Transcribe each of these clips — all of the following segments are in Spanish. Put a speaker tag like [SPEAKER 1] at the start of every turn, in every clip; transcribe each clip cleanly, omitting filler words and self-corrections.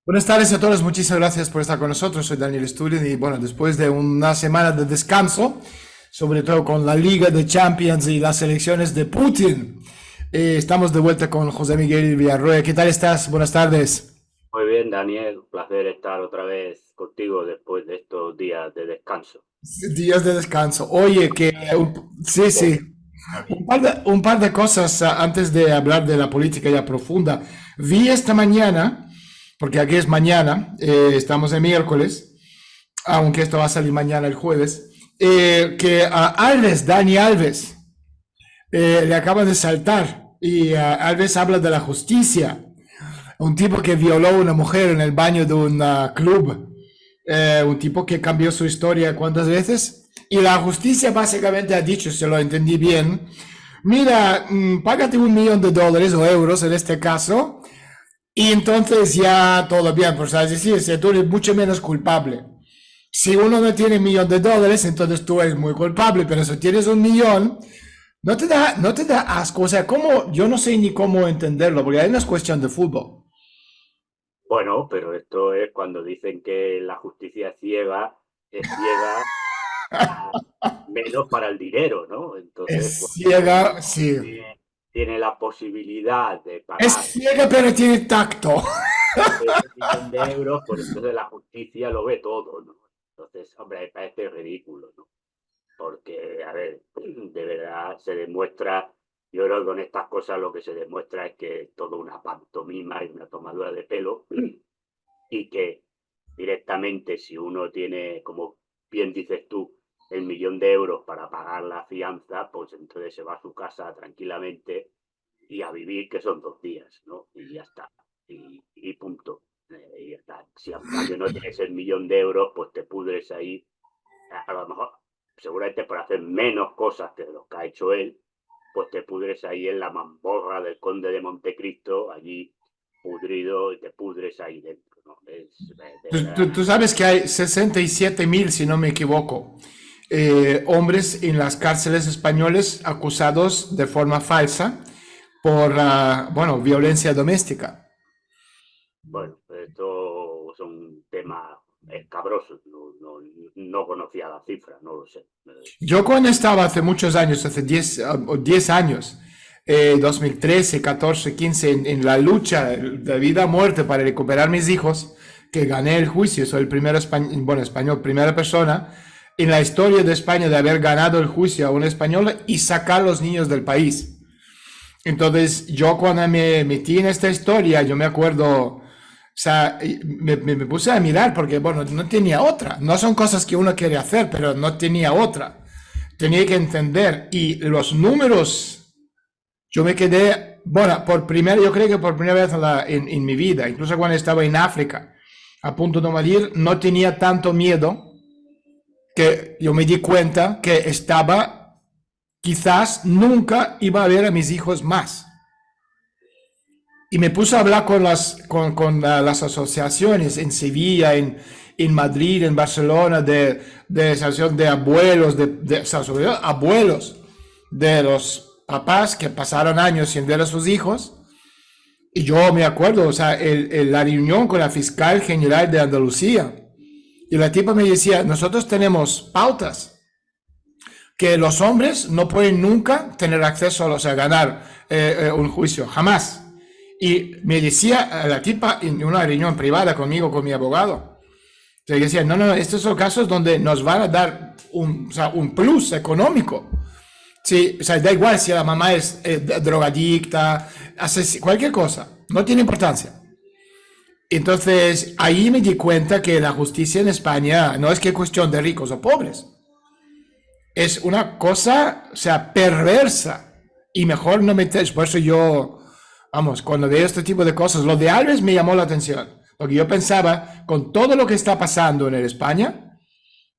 [SPEAKER 1] Buenas tardes a todos, muchísimas gracias por estar con nosotros. Soy Daniel Stulin y bueno, después de una semana de descanso, sobre todo con la Liga de Champions y las elecciones de Putin, estamos de vuelta con José Miguel Villarroel. ¿Qué tal estás? Buenas tardes.
[SPEAKER 2] Muy bien, Daniel, un placer estar otra vez contigo después de estos días de descanso.
[SPEAKER 1] Días de descanso. Oye, sí, sí.
[SPEAKER 2] Poco,
[SPEAKER 1] Un par de cosas antes de hablar de la política ya profunda. Vi esta mañana, porque aquí es mañana, estamos en miércoles, aunque esto va a salir mañana el jueves, que a Alves, Dani Alves, le acaba de saltar y Alves habla de la justicia. Un tipo que violó a una mujer en el baño de un club, un tipo que cambió su historia cuántas veces. Y la justicia básicamente ha dicho, si lo entendí bien, mira, págate $1 millón o euros en este caso, y entonces ya todo bien, pues es decir, si tú eres mucho menos culpable. Si uno no tiene $1 millón, entonces tú eres muy culpable, pero si tienes 1 millón, no te da asco. O sea, ¿cómo? Yo no sé ni cómo entenderlo, porque ahí no es cuestión de fútbol.
[SPEAKER 2] bueno, pero esto es cuando dicen que la justicia es ciega menos para el dinero, ¿no? Entonces,
[SPEAKER 1] Es
[SPEAKER 2] cuando
[SPEAKER 1] ciega, sí.
[SPEAKER 2] tiene la posibilidad de
[SPEAKER 1] Es
[SPEAKER 2] pagar
[SPEAKER 1] ciega, pero tiene tacto.
[SPEAKER 2] ese millón de euros, pues entonces la justicia lo ve todo, ¿no? Entonces, hombre, me parece ridículo, ¿no? Porque, a ver, de verdad se demuestra, yo creo que con estas cosas lo que se demuestra es que es todo una pantomima y una tomadura de pelo y que directamente si uno tiene, como bien dices tú, el millón de euros para pagar la fianza, pues entonces se va a su casa tranquilamente y a vivir, que son 2 días, ¿no? Y ya está, y punto. Y ya está. Si en cambio no tienes el millón de euros, pues te pudres ahí a lo mejor, seguramente por hacer menos cosas que lo que ha hecho él, pues te pudres ahí en la mamborra del conde de Montecristo, allí pudrido, y te pudres ahí dentro, ¿no? Es de verdad.
[SPEAKER 1] Tú sabes que hay 67,000, si no me equivoco, hombres en las cárceles españoles acusados de forma falsa por, bueno, violencia doméstica.
[SPEAKER 2] Bueno, esto son temas escabrosos, no conocía la cifra, no lo sé.
[SPEAKER 1] Yo cuando estaba hace muchos años, hace 10 años, 2013, 14, 15, en la lucha de vida a muerte para recuperar mis hijos, que gané el juicio, soy el primer español, bueno, español, primera persona en la historia de España de haber ganado el juicio a un español y sacar a los niños del país. Entonces, yo cuando me metí en esta historia, yo me acuerdo, o sea, me puse a mirar porque, bueno, no tenía otra. No son cosas que uno quiere hacer, pero no tenía otra. Tenía que entender. Y los números, yo me quedé, bueno, yo creo que por primera vez en mi vida, incluso cuando estaba en África, a punto de morir, no tenía tanto miedo que yo me di cuenta que estaba, quizás nunca iba a ver a mis hijos más. Y me puse a hablar con las asociaciones en Sevilla, en Madrid, en Barcelona, de asociación de abuelos, o sea, sobre todo abuelos de los papás que pasaron años sin ver a sus hijos. Y yo me acuerdo, o sea, la reunión con la fiscal general de Andalucía. Y la tipa me decía, nosotros tenemos pautas que los hombres no pueden nunca tener acceso, o sea, ganar un juicio, jamás. Y me decía la tipa en una reunión privada conmigo, con mi abogado, que decía, no, no, estos son casos donde nos van a dar o sea, un plus económico. Sí, o sea, da igual si la mamá es drogadicta, cualquier cosa, no tiene importancia. Entonces, ahí me di cuenta que la justicia en España no es que cuestión de ricos o pobres, es una cosa, o sea, perversa. Y mejor no meter, por eso yo, vamos, cuando veo este tipo de cosas, lo de Alves me llamó la atención. Porque yo pensaba, con todo lo que está pasando en el España,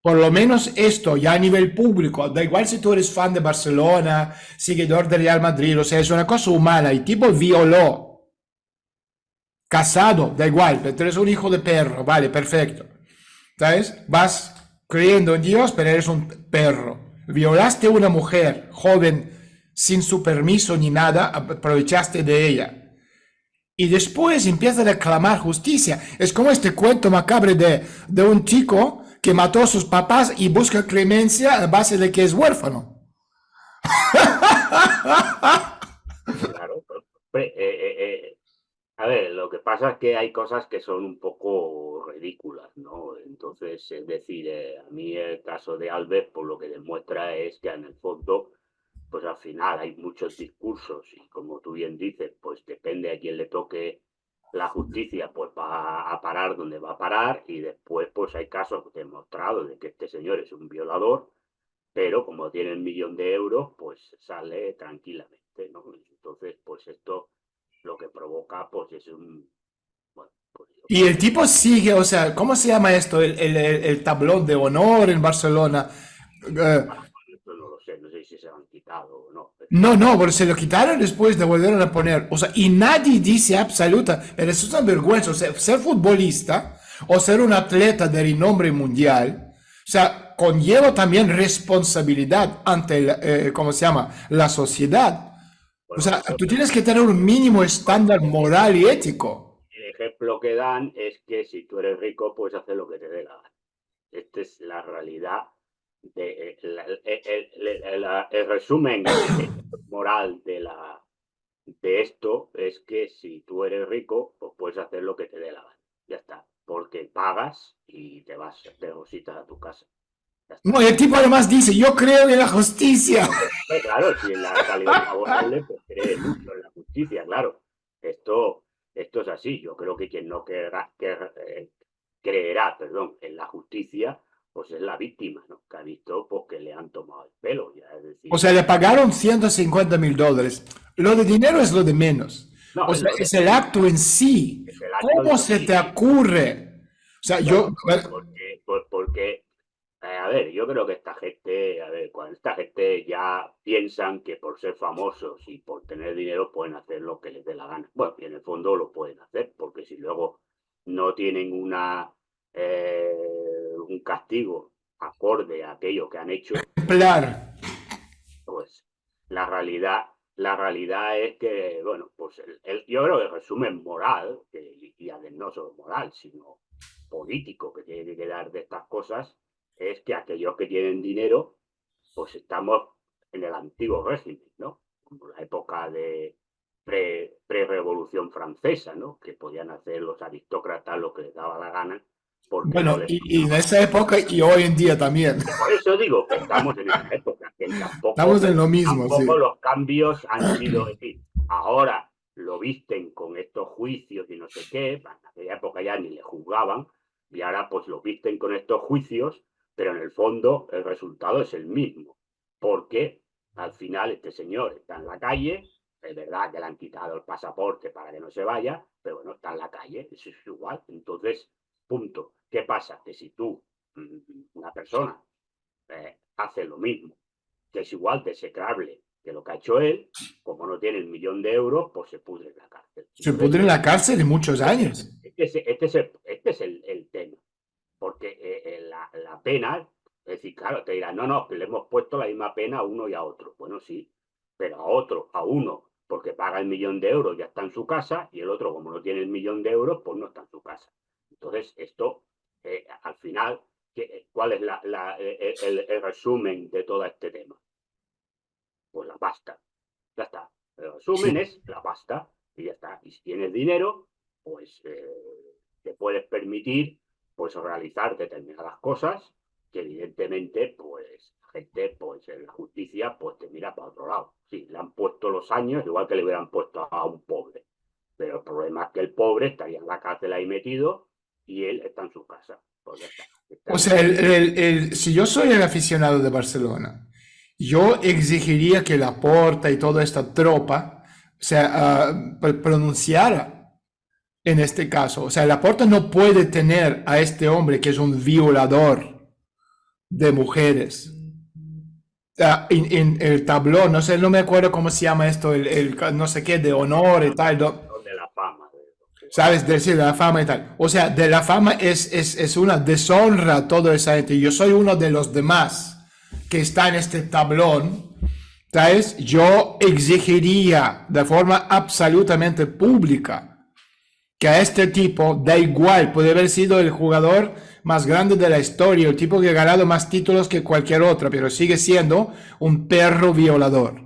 [SPEAKER 1] por lo menos esto ya a nivel público, da igual si tú eres fan de Barcelona, seguidor del Real Madrid, o sea, es una cosa humana. Y tipo violó, casado, da igual, pero tú eres un hijo de perro, vale, perfecto. ¿Sabes? Vas creyendo en Dios, pero eres un perro. Violaste a una mujer joven sin su permiso ni nada, aprovechaste de ella. y después empieza a reclamar justicia. Es como este cuento macabro de un chico que mató a sus papás y busca clemencia a base de que es huérfano.
[SPEAKER 2] Claro, a ver, lo que pasa es que hay cosas que son un poco ridículas, ¿no? Entonces, es decir, a mí el caso de Albert, por lo que demuestra es que en el fondo, pues al final hay muchos discursos y como tú bien dices, pues depende a quién le toque la justicia, pues va a parar donde va a parar y después pues hay casos demostrados de que este señor es un violador, pero como tiene 1 millón de euros, pues sale tranquilamente, ¿no? Entonces, pues esto lo que provoca, pues es un, bueno, pues yo
[SPEAKER 1] Y
[SPEAKER 2] creo
[SPEAKER 1] el
[SPEAKER 2] que
[SPEAKER 1] tipo sigue, o sea, ¿cómo se llama esto? El tablón de honor en Barcelona.
[SPEAKER 2] esto no lo sé, no sé si se lo han quitado o no,
[SPEAKER 1] No,
[SPEAKER 2] pero
[SPEAKER 1] no, pero se lo quitaron después de volver a poner. O sea, y nadie dice absoluta, pero eso es una vergüenza. O sea, ser futbolista o ser un atleta de renombre mundial, o sea, conlleva también responsabilidad ante, ¿cómo se llama? La sociedad. O
[SPEAKER 2] bueno,
[SPEAKER 1] sea, tú tienes que tener un mínimo estándar moral y ético.
[SPEAKER 2] el ejemplo que dan es que si tú eres rico, puedes hacer lo que te dé la gana. Esta es la realidad de el resumen moral de esto es que si tú eres rico, pues puedes hacer lo que te dé la gana. Ya está. Porque pagas y te vas, te depositas a tu casa. Ya
[SPEAKER 1] No,
[SPEAKER 2] está.
[SPEAKER 1] y el tipo además dice, yo creo en la justicia.
[SPEAKER 2] Claro, si en la calidad favorable, pues cree mucho en la justicia, claro. Esto, esto es así. Yo creo que quien no creerá, perdón, en la justicia, pues es la víctima, ¿no? Que ha visto pues, que le han tomado el pelo, ya es
[SPEAKER 1] O
[SPEAKER 2] decir,
[SPEAKER 1] sea, le pagaron $150,000. Lo de dinero es lo de menos.
[SPEAKER 2] no,
[SPEAKER 1] O
[SPEAKER 2] es
[SPEAKER 1] sea,
[SPEAKER 2] lo de
[SPEAKER 1] es el acto en sí.
[SPEAKER 2] es el acto en
[SPEAKER 1] ¿Cómo se te
[SPEAKER 2] sí.
[SPEAKER 1] ocurre? O sea, yo,
[SPEAKER 2] Bueno, porque a ver, yo creo que esta gente, a ver, cuando esta gente ya piensan que por ser famosos y por tener dinero pueden hacer lo que les dé la gana. Bueno, y en el fondo lo pueden hacer, porque si luego no tienen un castigo acorde a aquello que han hecho,
[SPEAKER 1] ejemplar.
[SPEAKER 2] pues la realidad es que, bueno, pues yo creo que el resumen moral, y no solo moral, sino político que tiene que dar de estas cosas, es que aquellos que tienen dinero, pues estamos en el antiguo régimen, ¿no? Como la época de pre-revolución francesa, ¿no? Que podían hacer los aristócratas lo que les daba la gana, porque no
[SPEAKER 1] Bueno,
[SPEAKER 2] les
[SPEAKER 1] y en
[SPEAKER 2] pasaba
[SPEAKER 1] esa época y hoy en día también.
[SPEAKER 2] por eso digo que estamos en esa época, que
[SPEAKER 1] Estamos en lo mismo, sí.
[SPEAKER 2] tampoco los cambios han sido, es decir, ahora lo visten con estos juicios y no sé qué, en aquella época ya ni le juzgaban, y ahora pues lo visten con estos juicios, pero en el fondo el resultado es el mismo, porque al final este señor está en la calle, es verdad que le han quitado el pasaporte para que no se vaya, pero bueno, está en la calle, eso es igual, entonces, punto. ¿Qué pasa? Que si tú una persona hace lo mismo, que es igual de execrable que lo que ha hecho él, como no tiene 1 millón de euros, pues se pudre en la cárcel.
[SPEAKER 1] Se
[SPEAKER 2] Entonces,
[SPEAKER 1] pudre en la cárcel de muchos años.
[SPEAKER 2] este es el tema, porque la pena, es decir, claro, te dirán, no, no, que le hemos puesto la misma pena a uno y a otro. Bueno, sí, pero a uno, porque paga el 1 millón de euros, ya está en su casa, y el otro, como no tiene el 1 millón de euros, pues no está en su casa. Entonces, esto, al final, ¿cuál es el resumen de todo este tema? Pues la pasta. Ya está. El resumen
[SPEAKER 1] Sí.
[SPEAKER 2] es la pasta y ya está. Y si tienes dinero, pues te puedes permitir pues realizar determinadas cosas que evidentemente pues la gente pues en la justicia pues te mira para otro lado. Sí, le han puesto los años igual que le hubieran puesto a un pobre. Pero el problema es que el pobre estaría en la cárcel ahí metido y él está en su casa. Pues ya está.
[SPEAKER 1] O
[SPEAKER 2] Está en
[SPEAKER 1] sea,
[SPEAKER 2] su...
[SPEAKER 1] si yo soy el aficionado de Barcelona, yo exigiría que Laporta y toda esta tropa, o sea, pronunciara en este caso. O sea, Laporta no puede tener a este hombre que es un violador de mujeres. En el tablón, no sé, no me acuerdo cómo se llama esto, no sé qué, de honor y tal,
[SPEAKER 2] de la fama de los
[SPEAKER 1] ¿sabes?
[SPEAKER 2] jugadores.
[SPEAKER 1] Decir, de la fama y tal. O sea, de la fama es una deshonra a toda esa gente. Yo soy uno de los demás que está en este tablón, ¿sabes? Yo exigiría de forma absolutamente pública que a este tipo da igual, puede haber sido el jugador más grande de la historia, el tipo que ha ganado más títulos que cualquier otro, pero sigue siendo un perro violador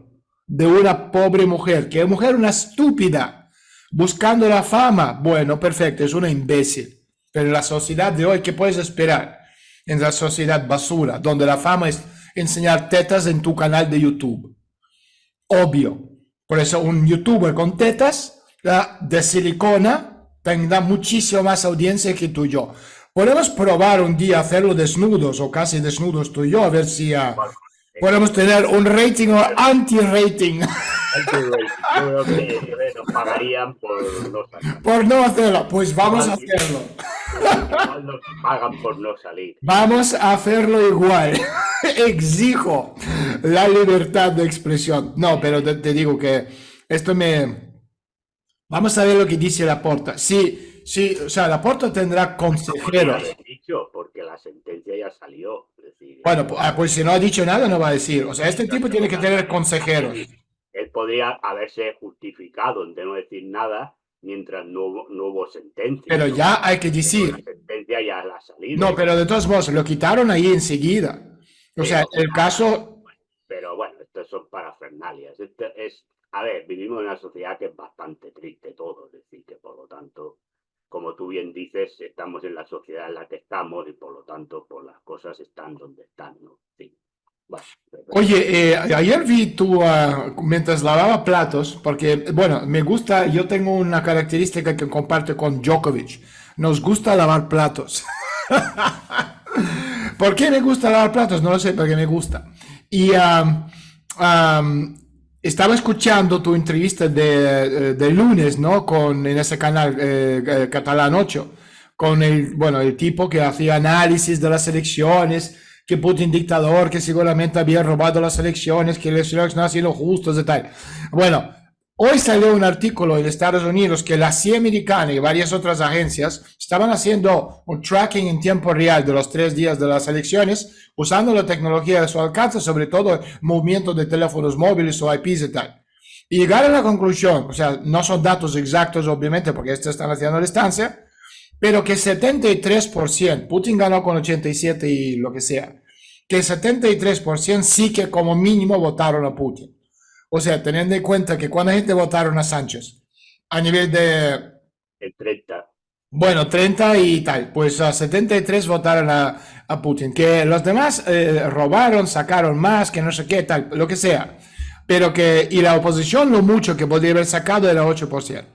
[SPEAKER 1] de una pobre mujer, que es mujer una estúpida, buscando la fama. Bueno, perfecto, es una imbécil. Pero en la sociedad de hoy, ¿qué puedes esperar? En la sociedad basura, donde la fama es enseñar tetas en tu canal de YouTube. Obvio. Por eso un youtuber con tetas de silicona tendrá muchísimo más audiencia que tú y yo. Podemos probar un día hacerlo desnudos o casi desnudos tú y yo, a ver si podemos tener un rating o anti-rating.
[SPEAKER 2] Yo creo que nos pagarían por no salir.
[SPEAKER 1] Por no hacerlo, pues vamos a hacerlo.
[SPEAKER 2] Igual nos pagan por no salir.
[SPEAKER 1] Vamos a hacerlo igual. Exijo la libertad de expresión. No, pero te digo que esto me... Vamos a ver lo que dice Laporta. Sí, sí, o sea, Laporta tendrá consejeros.
[SPEAKER 2] Dicho, porque la sentencia ya salió. Es decir,
[SPEAKER 1] Bueno, pues si no ha dicho nada, no va a decir. O sea, este tipo tiene que tener consejeros.
[SPEAKER 2] Él podría haberse justificado de no decir nada mientras no hubo sentencia.
[SPEAKER 1] Pero
[SPEAKER 2] ¿no?
[SPEAKER 1] ya hay que decir.
[SPEAKER 2] La sentencia ya la ha salido.
[SPEAKER 1] No, pero de todos modos, lo quitaron ahí enseguida. O sea, el caso...
[SPEAKER 2] Pero bueno, estos son parafernalias. A ver, vivimos en una sociedad que es bastante triste todo. Es decir, que por lo tanto, como tú bien dices, estamos en la sociedad en la que estamos y por lo tanto, pues las cosas están donde están, ¿no? Sí. Bueno,
[SPEAKER 1] Oye, ayer vi tú mientras lavaba platos, porque, bueno, me gusta, yo tengo una característica que comparto con Djokovic, nos gusta lavar platos. ¿Por qué me gusta lavar platos? No lo sé, porque me gusta. Y estaba escuchando tu entrevista de lunes, ¿no? En ese canal Catalán 8, con el tipo que hacía análisis de las elecciones, que Putin dictador, que seguramente había robado las elecciones, que las elecciones no han sido justas y tal. Bueno, hoy salió un artículo en Estados Unidos que la CIA americana y varias otras agencias estaban haciendo un tracking en tiempo real de los 3 días de las elecciones, usando la tecnología de su alcance, sobre todo el movimiento de teléfonos móviles o IPs y tal. Y llegaron a la conclusión, o sea, no son datos exactos obviamente porque estos están haciendo a distancia, pero que 73%, Putin ganó con 87 y lo que sea, que 73% sí que como mínimo votaron a Putin. O sea, teniendo en cuenta que cuando la gente votaron a Sánchez, a nivel de...
[SPEAKER 2] El 30.
[SPEAKER 1] Bueno, 30 y tal, pues a 73 votaron a Putin, que los demás robaron, sacaron más, que no sé qué, tal, lo que sea. Pero que, y la oposición lo mucho que podría haber sacado era 8%.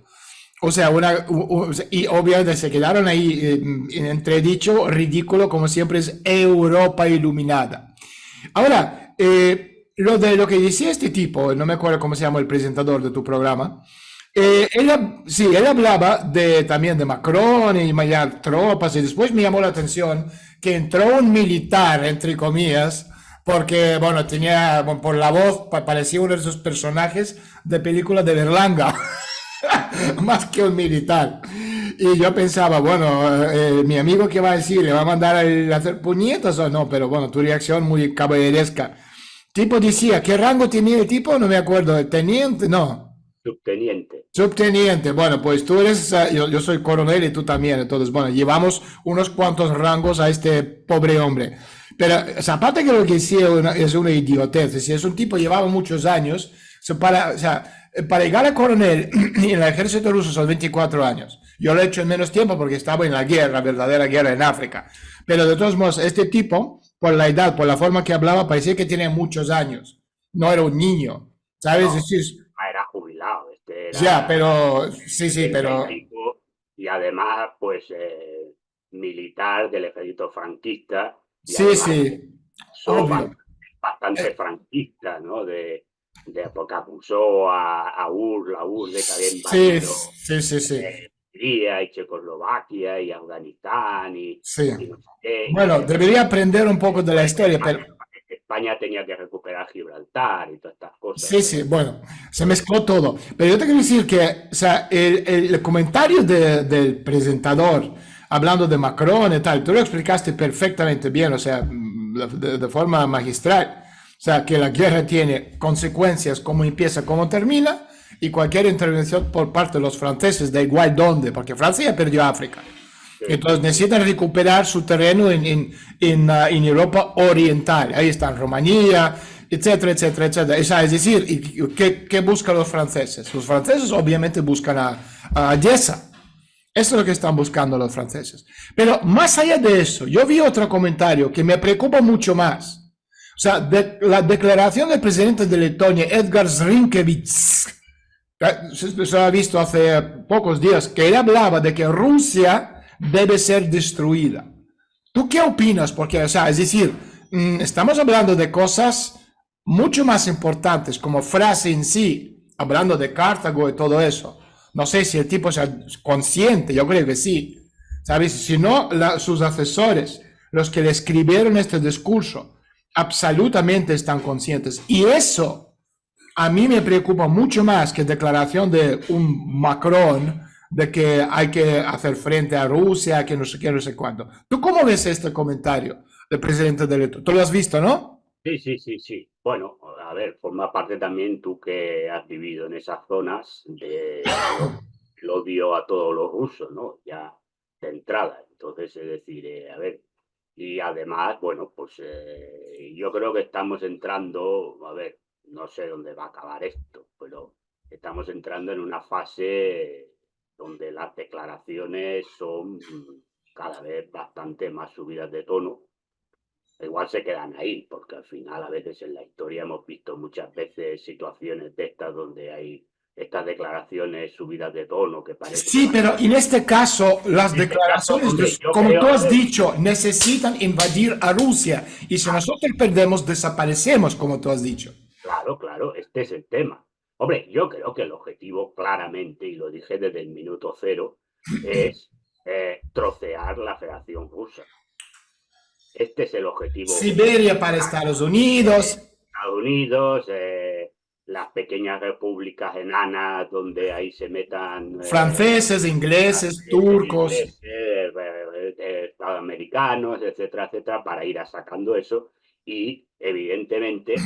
[SPEAKER 1] O sea, y obviamente se quedaron ahí en entredicho, ridículo, como siempre es Europa iluminada. Ahora, lo que decía este tipo, no me acuerdo cómo se llama el presentador de tu programa, él hablaba también de Macron y mandar tropas, y después me llamó la atención que entró un militar, entre comillas, porque, bueno, por la voz, parecía uno de esos personajes de película de Berlanga. Más que un militar. Y yo pensaba, bueno, mi amigo que va a decir, ¿le va a mandar a hacer puñetas o no? Pero bueno, tu reacción muy caballeresca. Tipo decía, ¿qué rango tenía el tipo? No me acuerdo, teniente, no.
[SPEAKER 2] Subteniente.
[SPEAKER 1] Subteniente, bueno, pues tú eres, yo soy coronel y tú también, entonces, bueno, llevamos unos cuantos rangos a este pobre hombre. Pero, o sea, aparte que lo que decía es una idiotez, es un tipo que llevaba muchos años, para llegar a coronel en el ejército ruso son 24 años. Yo lo he hecho en menos tiempo porque estaba en la guerra, verdadera guerra en África. Pero de todos modos, este tipo, por la edad, por la forma que hablaba, parecía que tenía muchos años. No era un niño, ¿sabes?
[SPEAKER 2] No, era jubilado.
[SPEAKER 1] Ya, pero, sí, pero...
[SPEAKER 2] Y además, pues, militar del ejército franquista.
[SPEAKER 1] Sí,
[SPEAKER 2] además,
[SPEAKER 1] sí.
[SPEAKER 2] Bastante franquista, ¿no? Porque acusó a la URSS de que había invadido
[SPEAKER 1] Sí.
[SPEAKER 2] Hungría y Checoslovaquia y Afganistán y no sé qué.
[SPEAKER 1] Bueno, debería aprender un poco de la historia, pero...
[SPEAKER 2] España tenía que recuperar Gibraltar y todas estas cosas.
[SPEAKER 1] Sí, bueno, se mezcló todo. Pero yo te quiero decir que, o sea, el comentario del presentador hablando de Macron y tal, tú lo explicaste perfectamente bien, o sea, de forma magistral. O sea, que la guerra tiene consecuencias, cómo empieza, cómo termina, y cualquier intervención por parte de los franceses, da igual dónde, porque Francia ya perdió África. Entonces necesitan recuperar su terreno en Europa Oriental. Ahí están Rumanía, etcétera, etcétera, etcétera. Es decir, ¿qué buscan los franceses? Los franceses obviamente buscan a Yesa. Eso es lo que están buscando los franceses. Pero más allá de eso, yo vi otro comentario que me preocupa mucho más. O sea, la declaración del presidente de Letonia, Edgar Rinkevich, se ha visto hace pocos días, que él hablaba de que Rusia debe ser destruida. ¿Tú qué opinas? Porque, o sea, es decir, estamos hablando de cosas mucho más importantes, como frase en sí, hablando de Cartago y todo eso. No sé si el tipo sea consciente, yo creo que sí. ¿Sabes? Si no, sus asesores, los que le escribieron este discurso, absolutamente están conscientes. Y eso a mí me preocupa mucho más que declaración de un Macron de que hay que hacer frente a Rusia, que no sé qué, no sé cuánto. ¿Tú cómo ves este comentario del presidente de Leto? ¿Tú lo has visto, no?
[SPEAKER 2] Sí, sí, sí, sí. Bueno, a ver, forma parte también tú que has vivido en esas zonas el odio a todos los rusos, ¿no? Ya de entrada. Entonces, es decir, a ver, y además, bueno, pues yo creo que estamos entrando, a ver, no sé dónde va a acabar esto, pero estamos entrando en una fase donde las declaraciones son cada vez bastante más subidas de tono. Igual se quedan ahí, porque al final a veces en la historia hemos visto muchas veces situaciones de estas donde hay estas declaraciones subidas de tono que parece que
[SPEAKER 1] Sí,
[SPEAKER 2] van.
[SPEAKER 1] pero en este caso, las
[SPEAKER 2] En este caso,
[SPEAKER 1] declaraciones,
[SPEAKER 2] hombre, yo
[SPEAKER 1] como tú
[SPEAKER 2] creo, a
[SPEAKER 1] has
[SPEAKER 2] ver,
[SPEAKER 1] dicho, necesitan invadir a Rusia. Y si nosotros perdemos, desaparecemos, como tú has dicho.
[SPEAKER 2] claro, claro, este es el tema. Hombre, yo creo que el objetivo claramente, y lo dije desde el minuto cero, es trocear la Federación Rusa. Este es el objetivo.
[SPEAKER 1] Siberia para Estados Unidos.
[SPEAKER 2] Estados Unidos, las pequeñas repúblicas enanas donde ahí se metan
[SPEAKER 1] Franceses, ingleses, turcos.
[SPEAKER 2] ingleses, americanos, etcétera, etcétera, para ir sacando eso. Y evidentemente,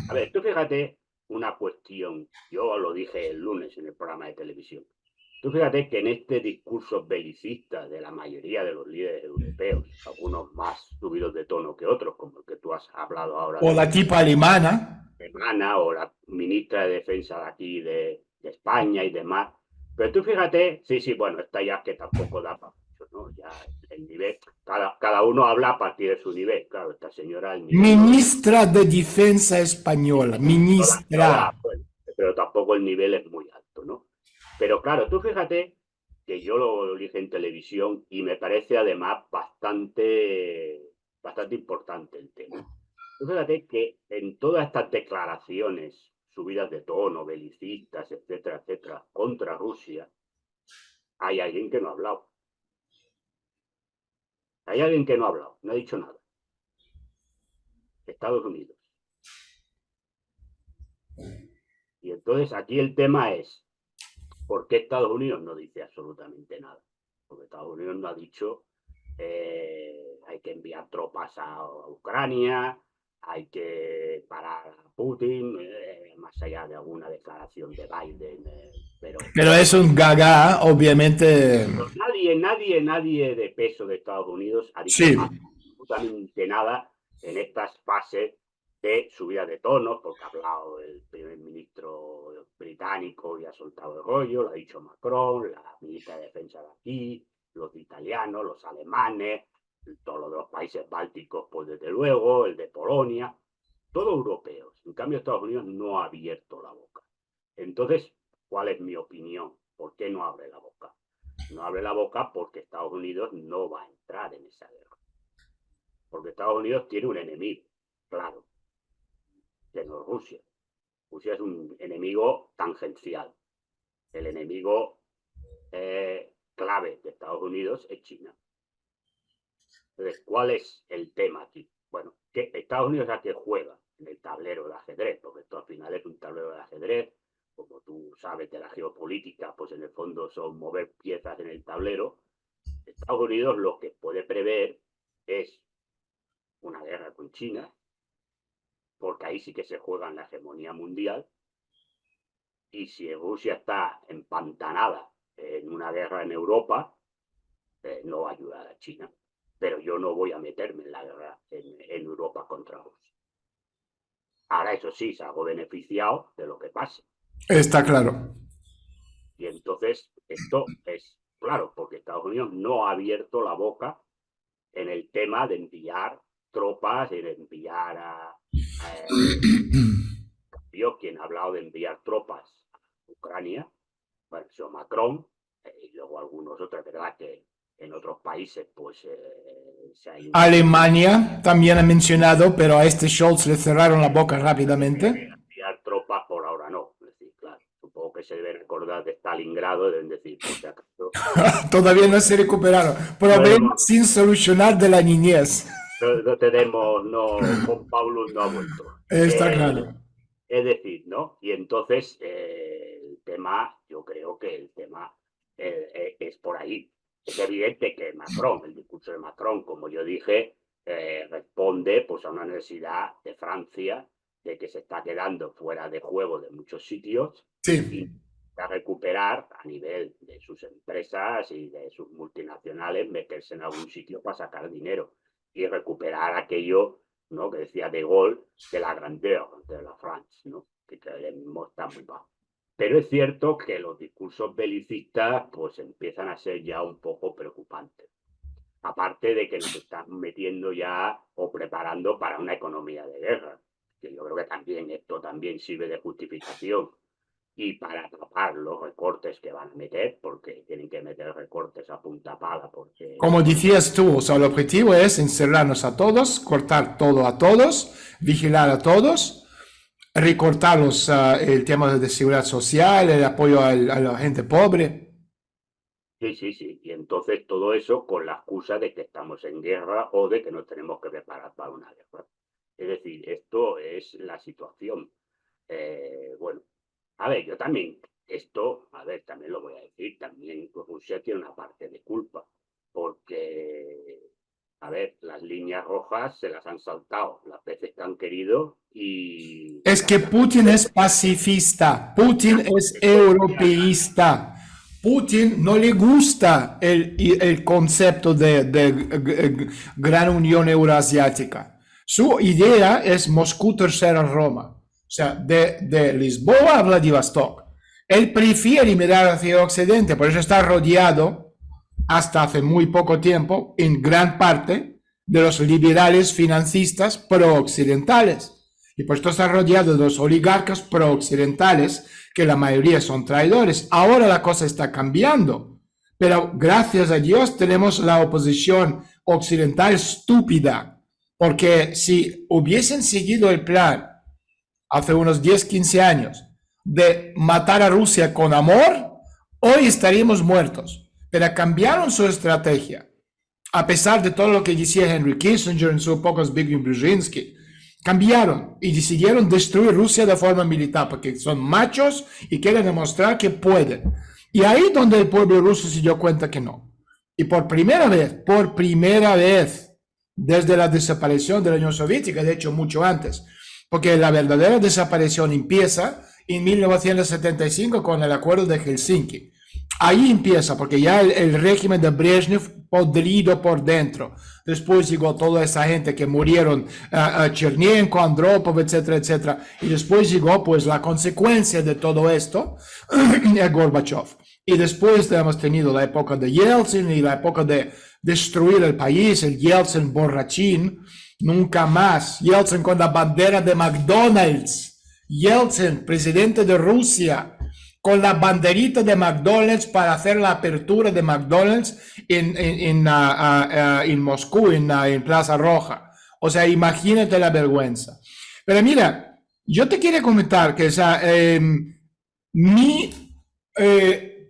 [SPEAKER 2] a ver, tú fíjate una cuestión, yo lo dije el lunes en el programa de televisión. Tú fíjate que en este discurso belicista de la mayoría de los líderes europeos, algunos más subidos de tono que otros, como el que tú has hablado ahora
[SPEAKER 1] O la tipa alemana.
[SPEAKER 2] Semana o la ministra de Defensa de aquí de España y demás. Pero tú fíjate, sí, sí, bueno, esta ya que tampoco da para mucho, ¿no? Ya el nivel, cada uno habla a partir de su nivel. Claro, esta señora, el nivel no
[SPEAKER 1] Ministra de Defensa española. Ministra.
[SPEAKER 2] bueno, pero tampoco el nivel es muy alto, ¿no? Pero claro, tú fíjate que yo lo dije en televisión y me parece además bastante importante el tema. Tú fíjate que en todas estas declaraciones subidas de tono, belicistas, etcétera, etcétera, contra Rusia, hay alguien que no ha hablado. Hay alguien que no ha hablado, no ha dicho nada. Estados Unidos. Y entonces aquí el tema es, ¿por qué Estados Unidos no dice absolutamente nada? Porque Estados Unidos no ha dicho hay que enviar tropas a Ucrania, hay que parar a Putin, más allá de alguna declaración de Biden,
[SPEAKER 1] Pero es un gaga, obviamente.
[SPEAKER 2] pero nadie de peso de Estados Unidos ha dicho
[SPEAKER 1] Sí.
[SPEAKER 2] absolutamente nada en estas fases de subida de tonos, porque ha hablado el primer ministro británico y ha soltado el rollo, lo ha dicho Macron, la ministra de Defensa de aquí, los italianos, los alemanes, todos los de los países bálticos, pues desde luego, el de Polonia, todos europeos. En cambio, Estados Unidos no ha abierto la boca. Entonces, ¿cuál es mi opinión? ¿Por qué no abre la boca? No abre la boca porque Estados Unidos no va a entrar en esa guerra. Porque Estados Unidos tiene un enemigo, claro, que no es Rusia. Rusia es un enemigo tangencial. El enemigo clave de Estados Unidos es China. Entonces, ¿cuál es el tema aquí? Bueno, que Estados Unidos es a que juega en el tablero de ajedrez, porque esto al final es un tablero de ajedrez, como tú sabes de la geopolítica, pues en el fondo son mover piezas en el tablero. Estados Unidos lo que puede prever es una guerra con China, porque ahí sí que se juega en la hegemonía mundial, Y si Rusia está empantanada en una guerra en Europa, no va a ayudar a China. Pero yo no voy a meterme en la guerra en Europa contra Rusia. Ahora, eso sí, salgo beneficiado de lo que pase.
[SPEAKER 1] Está claro.
[SPEAKER 2] Y entonces, esto es claro, porque Estados Unidos no ha abierto la boca en el tema de enviar tropas y de enviar yo, quien ha hablado de enviar tropas a Ucrania, bueno, eso Macron, y luego algunos otros, verdad que en otros países, pues se ha
[SPEAKER 1] Alemania también ha mencionado, pero a este Scholz le cerraron la boca rápidamente.
[SPEAKER 2] enviar tropas por ahora no. Es decir, claro, supongo que se debe recordar de Stalingrado, deben decir, por si acaso.
[SPEAKER 1] Todavía no se recuperaron. Problemas sin solucionar de la niñez.
[SPEAKER 2] No tenemos, no, Juan Pablo no ha vuelto.
[SPEAKER 1] Está claro.
[SPEAKER 2] Es decir, ¿no? Y entonces el tema, yo creo que el tema es por ahí. Es evidente que Macron, el discurso de Macron, como yo dije, responde pues a una necesidad de Francia de que se está quedando fuera de juego de muchos sitios
[SPEAKER 1] Sí.
[SPEAKER 2] y a recuperar a nivel de sus empresas y de sus multinacionales, meterse en algún sitio para sacar dinero y recuperar aquello, ¿no?, que decía De Gaulle, de la grandeur de la France, ¿no?, que mismo está muy bajo. Pero es cierto que los discursos belicistas pues empiezan a ser ya un poco preocupantes. Aparte de que nos están metiendo ya o preparando para una economía de guerra, que yo creo que también esto también sirve de justificación. Y para tapar los recortes que van a meter, porque tienen que meter recortes a punta pala. Porque,
[SPEAKER 1] como decías tú, o sea, el objetivo es encerrarnos a todos, cortar todo a todos, vigilar a todos, recortar el tema de seguridad social, el apoyo a la gente pobre.
[SPEAKER 2] Sí. Y entonces todo eso con la excusa de que estamos en guerra o de que nos tenemos que preparar para una guerra. Es decir, esto es la situación. Bueno, a ver, yo también, esto, a ver, también lo voy a decir, también Rusia tiene una parte de culpa, porque, a ver, las líneas rojas se las han saltado las veces que han querido y...
[SPEAKER 1] Es que Putin es pacifista, Putin es europeísta. Putin no le gusta el concepto de gran unión euroasiática. Su idea es Moscú tercera Roma, o sea, de Lisboa a Vladivostok. Él prefiere mirar hacia Occidente, por eso está rodeado hasta hace muy poco tiempo, en gran parte, de los liberales financistas pro-occidentales. Y por esto está rodeado de los oligarcas pro-occidentales, que la mayoría son traidores. Ahora la cosa está cambiando, pero gracias a Dios tenemos la oposición occidental estúpida, porque si hubiesen seguido el plan hace unos 10, 15 años de matar a Rusia con amor, hoy estaríamos muertos. Pero cambiaron su estrategia, a pesar de todo lo que decía Henry Kissinger en su época, Zbigniew Brzezinski. Cambiaron y decidieron destruir Rusia de forma militar porque son machos y quieren demostrar que pueden. Y ahí donde el pueblo ruso se dio cuenta que no. Y por primera vez, desde la desaparición de la Unión Soviética, de hecho mucho antes, porque la verdadera desaparición empieza en 1975 con el acuerdo de Helsinki. Ahí empieza, porque ya el régimen de Brezhnev podrido por dentro. Después llegó toda esa gente que murieron, Chernenko, Andropov, etcétera, etcétera. Y después llegó pues la consecuencia de todo esto, Gorbachev. Y después hemos tenido la época de Yeltsin y la época de destruir el país, el Yeltsin borrachín, nunca más. Yeltsin con la bandera de McDonald's. Yeltsin, presidente de Rusia, con la banderita de McDonald's para hacer la apertura de McDonald's en Moscú, en Plaza Roja. O sea, imagínate la vergüenza. Pero mira, yo te quiero comentar que, o sea, mi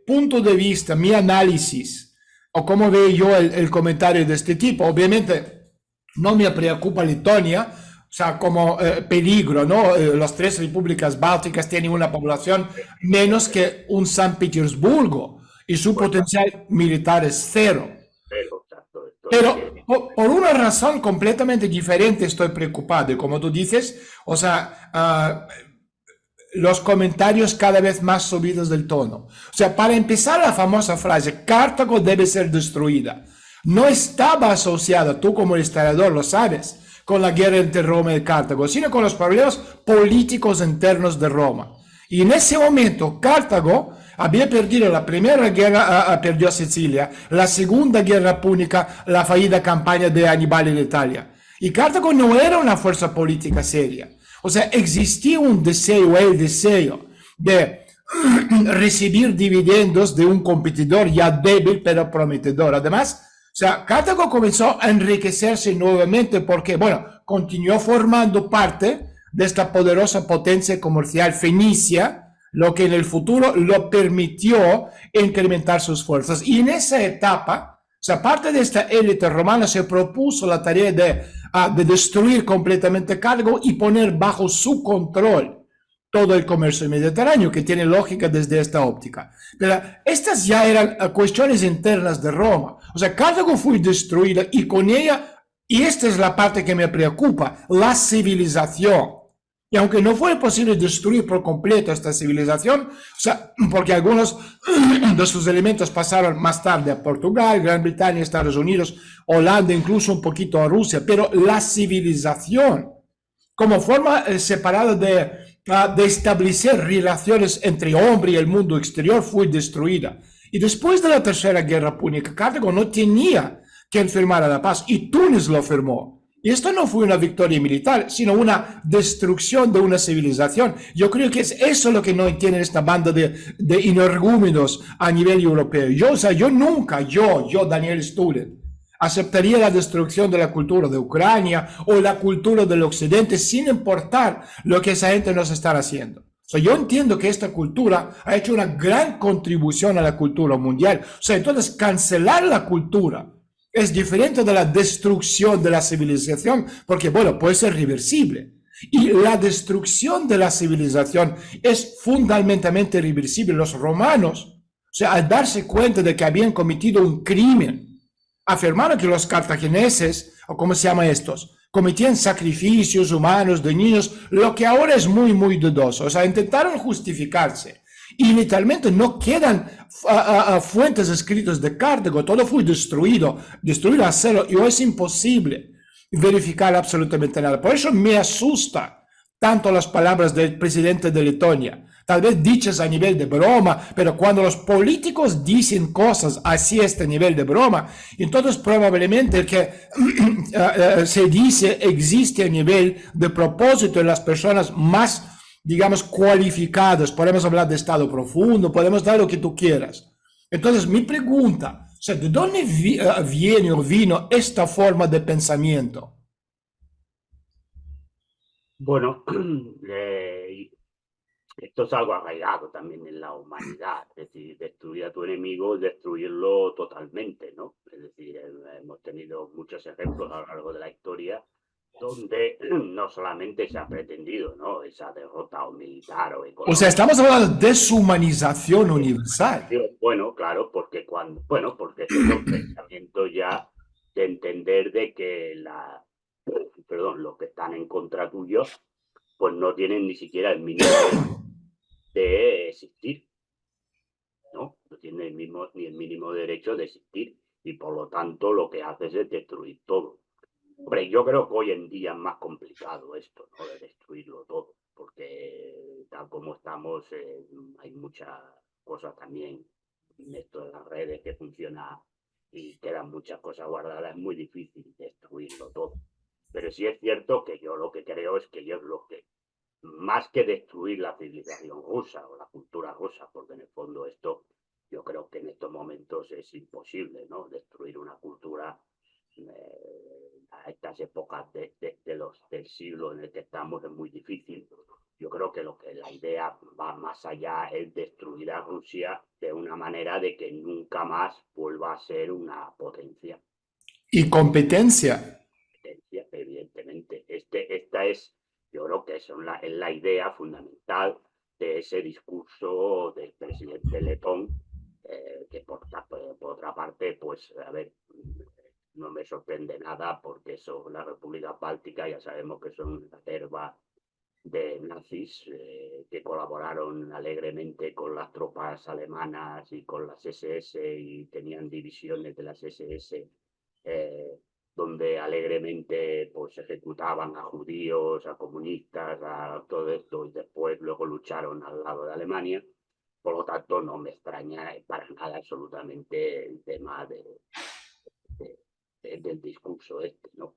[SPEAKER 1] punto de vista, mi análisis, o cómo veo yo el comentario de este tipo, obviamente no me preocupa Letonia, o sea, como peligro, ¿no? Las 3 repúblicas bálticas tienen una población menos que un San Petersburgo y su potencial militar es cero. Pero por una razón completamente diferente estoy preocupado. Y como tú dices, o sea, los comentarios cada vez más subidos del tono. O sea, para empezar la famosa frase, Cartago debe ser destruida, no estaba asociada, tú como historiador lo sabes, con la guerra entre Roma y Cartago, sino con los problemas políticos internos de Roma. Y en ese momento, Cartago había perdido la primera guerra, perdió Sicilia, la segunda guerra púnica, la fallida campaña de Aníbal en Italia. Y Cartago no era una fuerza política seria. O sea, existía un deseo, el deseo de recibir dividendos de un competidor ya débil pero prometedor. Además, o sea, Cartago comenzó a enriquecerse nuevamente porque, bueno, continuó formando parte de esta poderosa potencia comercial fenicia, lo que en el futuro lo permitió incrementar sus fuerzas. Y en esa etapa, o sea, parte de esta élite romana se propuso la tarea de destruir completamente Cartago y poner bajo su control todo el comercio mediterráneo, que tiene lógica desde esta óptica. Pero estas ya eran cuestiones internas de Roma. O sea, Cartago fue destruida y con ella, y esta es la parte que me preocupa, la civilización. Y aunque no fue posible destruir por completo esta civilización, o sea, porque algunos de sus elementos pasaron más tarde a Portugal, Gran Bretaña, Estados Unidos, Holanda, incluso un poquito a Rusia, pero la civilización, como forma separada de establecer relaciones entre hombre y el mundo exterior, fue destruida. Y después de la Tercera Guerra Púnica, Cartago no tenía quien firmara la paz y Túnez lo firmó. Y esto no fue una victoria militar, sino una destrucción de una civilización. Yo creo que es eso lo que no entiende esta banda de energúmenos a nivel europeo. Yo, o sea, yo nunca, Daniel Stullen, aceptaría la destrucción de la cultura de Ucrania o la cultura del occidente sin importar lo que esa gente nos está haciendo. O sea, yo entiendo que esta cultura ha hecho una gran contribución a la cultura mundial. O sea, entonces cancelar la cultura es diferente de la destrucción de la civilización, porque, bueno, puede ser reversible. Y la destrucción de la civilización es fundamentalmente reversible. Los romanos, o sea, al darse cuenta de que habían cometido un crimen, afirmaron que los cartagineses, o cómo se llaman estos, cometían sacrificios humanos de niños, lo que ahora es muy, muy dudoso. O sea, intentaron justificarse. Y literalmente no quedan fuentes escritas de Cartago, todo fue destruido a cero, y hoy es imposible verificar absolutamente nada. Por eso me asusta tanto las palabras del presidente de Letonia, tal vez dichas a nivel de broma, pero cuando los políticos dicen cosas así a este nivel de broma, entonces probablemente que se dice existe a nivel de propósito en las personas más, digamos, cualificadas. Podemos hablar de estado profundo, podemos dar lo que tú quieras. Entonces, mi pregunta, o sea, ¿de dónde viene o vino esta forma de pensamiento?
[SPEAKER 2] Bueno, esto es algo arraigado también en la humanidad, es decir, destruir a tu enemigo, destruirlo totalmente, ¿no? Es decir, hemos tenido muchos ejemplos a lo largo de la historia donde no solamente se ha pretendido, ¿no?, esa derrota o militar o
[SPEAKER 1] O sea,
[SPEAKER 2] económica.
[SPEAKER 1] estamos hablando de deshumanización universal.
[SPEAKER 2] Bueno, claro, porque estos son pensamientos ya de entender de que los que están en contra tuyo, pues no tienen ni siquiera el mínimo de existir, ¿no? No tienen ni el mínimo derecho de existir y por lo tanto lo que haces es destruir todo. Hombre, yo creo que hoy en día es más complicado esto, ¿no?, de destruirlo todo, porque tal como estamos, hay muchas cosas también en esto de las redes que funciona y quedan muchas cosas guardadas, es muy difícil destruirlo todo. Pero sí es cierto que yo lo que creo es que ellos lo que, más que destruir la civilización rusa o la cultura rusa, porque en el fondo esto, yo creo que en estos momentos es imposible, ¿no?, destruir una cultura a estas épocas del siglo en el que estamos es muy difícil. Yo creo que la idea va más allá, es destruir a Rusia de una manera de que nunca más vuelva a ser una potencia.
[SPEAKER 1] Y competencia.
[SPEAKER 2] Evidentemente, esta es, yo creo que es la idea fundamental de ese discurso del presidente letón, que por otra parte, pues, a ver, no me sorprende nada porque son las repúblicas bálticas, ya sabemos que son una terva de nazis que colaboraron alegremente con las tropas alemanas y con las SS y tenían divisiones de las SS donde alegremente pues ejecutaban a judíos, a comunistas, a todo esto y después luego lucharon al lado de Alemania. Por lo tanto, no me extraña para nada absolutamente el tema del discurso este, ¿no?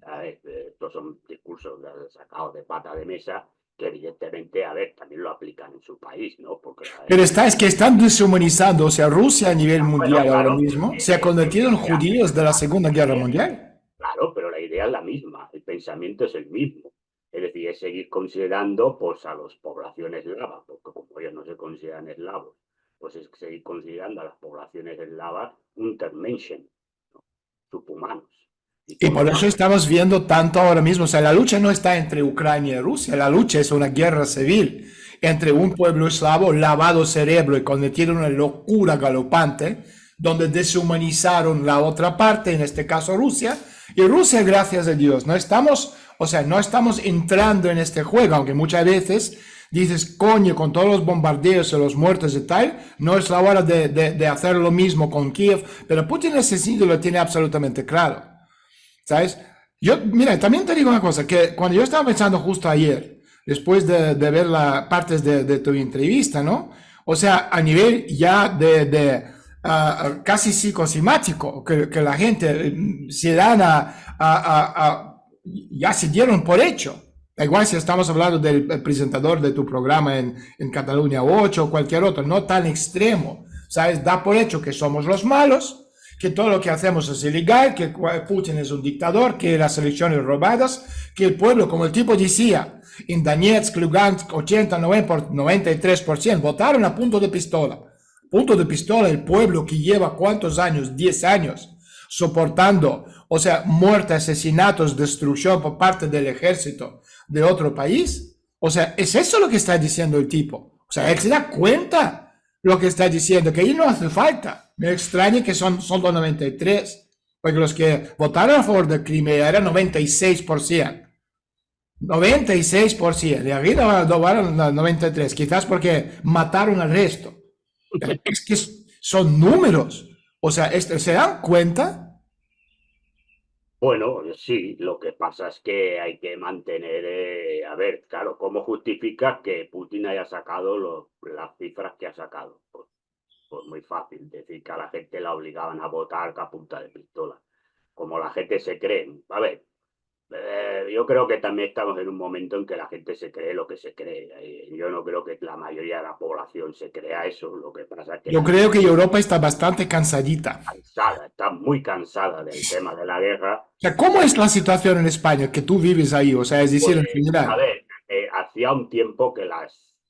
[SPEAKER 2] A ver, estos son discursos sacados de pata de mesa que evidentemente, a ver, también lo aplican en su país, ¿no? Porque, a ver,
[SPEAKER 1] Pero es que están deshumanizando, o sea, Rusia a nivel
[SPEAKER 2] bueno,
[SPEAKER 1] mundial ahora
[SPEAKER 2] claro,
[SPEAKER 1] mismo se ha convertido en judíos de la Segunda Guerra Mundial.
[SPEAKER 2] claro, pero la idea es la misma, el pensamiento es el mismo. Es decir, es seguir considerando pues, a las poblaciones eslavas, porque como ellos no se consideran eslavos, pues es seguir considerando a las poblaciones eslavas Untermenschen, ¿no? Subhumanos. Y
[SPEAKER 1] Y
[SPEAKER 2] por lo
[SPEAKER 1] por eso
[SPEAKER 2] tanto,
[SPEAKER 1] estamos viendo tanto ahora mismo, o sea, la lucha no está entre Ucrania y Rusia, la lucha es una guerra civil entre un pueblo eslavo lavado cerebro y cometido una locura galopante, donde deshumanizaron la otra parte, en este caso Rusia, y Rusia, gracias a Dios, no estamos, o sea, no estamos entrando en este juego, aunque muchas veces dices, coño, con todos los bombardeos y los muertos y tal, no es la hora de hacer lo mismo con Kiev, pero Putin ese sitio lo tiene absolutamente claro. ¿Sabes? Yo, mira, también te digo una cosa, que cuando yo estaba pensando justo ayer, después de ver las partes de tu entrevista, ¿no? O sea, a nivel ya casi psicosomático, que la gente se dan ya se dieron por hecho. Da igual si estamos hablando del presentador de tu programa en Cataluña 8 o cualquier otro, no tan extremo, ¿sabes? Da por hecho que somos los malos, que todo lo que hacemos es ilegal, que Putin es un dictador, que las elecciones robadas, que el pueblo, como el tipo decía, en Donetsk, Lugansk, 80, 90, 93% votaron a punto de pistola. Punto de pistola, el pueblo que lleva cuántos años, 10 años, soportando, o sea, muerte, asesinatos, destrucción por parte del ejército de otro país. O sea, es eso lo que está diciendo el tipo. O sea, él se da cuenta lo que está diciendo, que ahí no hace falta. Me extraña que son solo 93, porque los que votaron a favor de Crimea eran 96%. 96%, y aquí no van 93, quizás porque mataron al resto. Es que son números. O sea, ¿se dan cuenta?
[SPEAKER 2] bueno, sí, lo que pasa es que hay que mantener, a ver, claro, ¿cómo justificas que Putin haya sacado las cifras que ha sacado? Pues muy fácil, decir que a la gente la obligaban a votar a punta de pistola. Como la gente se cree. A ver, yo creo que también estamos en un momento en que la gente se cree lo que se cree. Yo no creo que la mayoría de la población se crea eso. Lo que pasa es que
[SPEAKER 1] Yo
[SPEAKER 2] la
[SPEAKER 1] creo
[SPEAKER 2] gente
[SPEAKER 1] que Europa está bastante cansadita.
[SPEAKER 2] está muy cansada del tema de la guerra.
[SPEAKER 1] O sea, ¿cómo es la situación en España que tú vives ahí? O sea, es decir,
[SPEAKER 2] Pues,
[SPEAKER 1] en
[SPEAKER 2] a
[SPEAKER 1] general.
[SPEAKER 2] ver, hacía un tiempo que el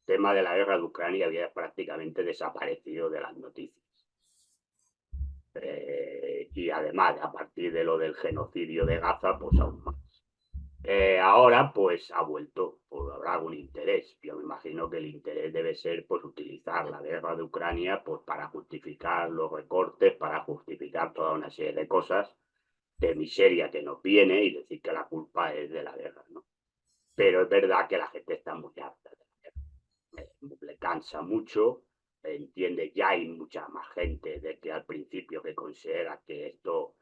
[SPEAKER 2] tema de la guerra de Ucrania había prácticamente desaparecido de las noticias. Y además, a partir de lo del genocidio de Gaza, pues aún más. Ahora, pues ha vuelto, pues habrá algún interés. Yo me imagino que el interés debe ser, pues, utilizar la guerra de Ucrania, pues, para justificar los recortes, para justificar toda una serie de cosas de miseria que nos viene y decir que la culpa es de la guerra, ¿no? Pero es verdad que la gente está muy harta de la guerra. Le cansa mucho, entiende, ya hay mucha más gente de que al principio que considera que esto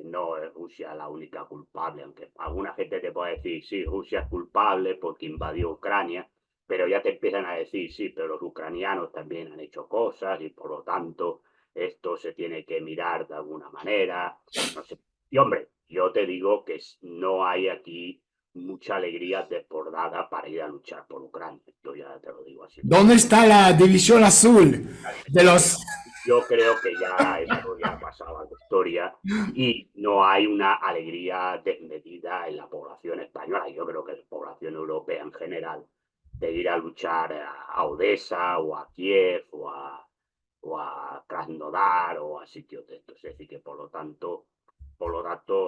[SPEAKER 2] no es Rusia la única culpable, aunque alguna gente te puede decir, sí, Rusia es culpable porque invadió Ucrania, pero ya te empiezan a decir, sí, pero los ucranianos también han hecho cosas y por lo tanto esto se tiene que mirar de alguna manera, no sé. Y hombre, yo te digo que no hay aquí mucha alegría desbordada para ir a luchar por Ucrania. Yo ya te lo digo así de
[SPEAKER 1] ¿Dónde
[SPEAKER 2] claro.
[SPEAKER 1] está la división azul de los...
[SPEAKER 2] Yo creo que ya esto ya ha pasado a la historia y no hay una alegría desmedida en la población española. Yo creo que la población europea en general de ir a luchar a Odessa o a Kiev o a Krasnodar o a sitios de estos. Es decir, que por lo tanto,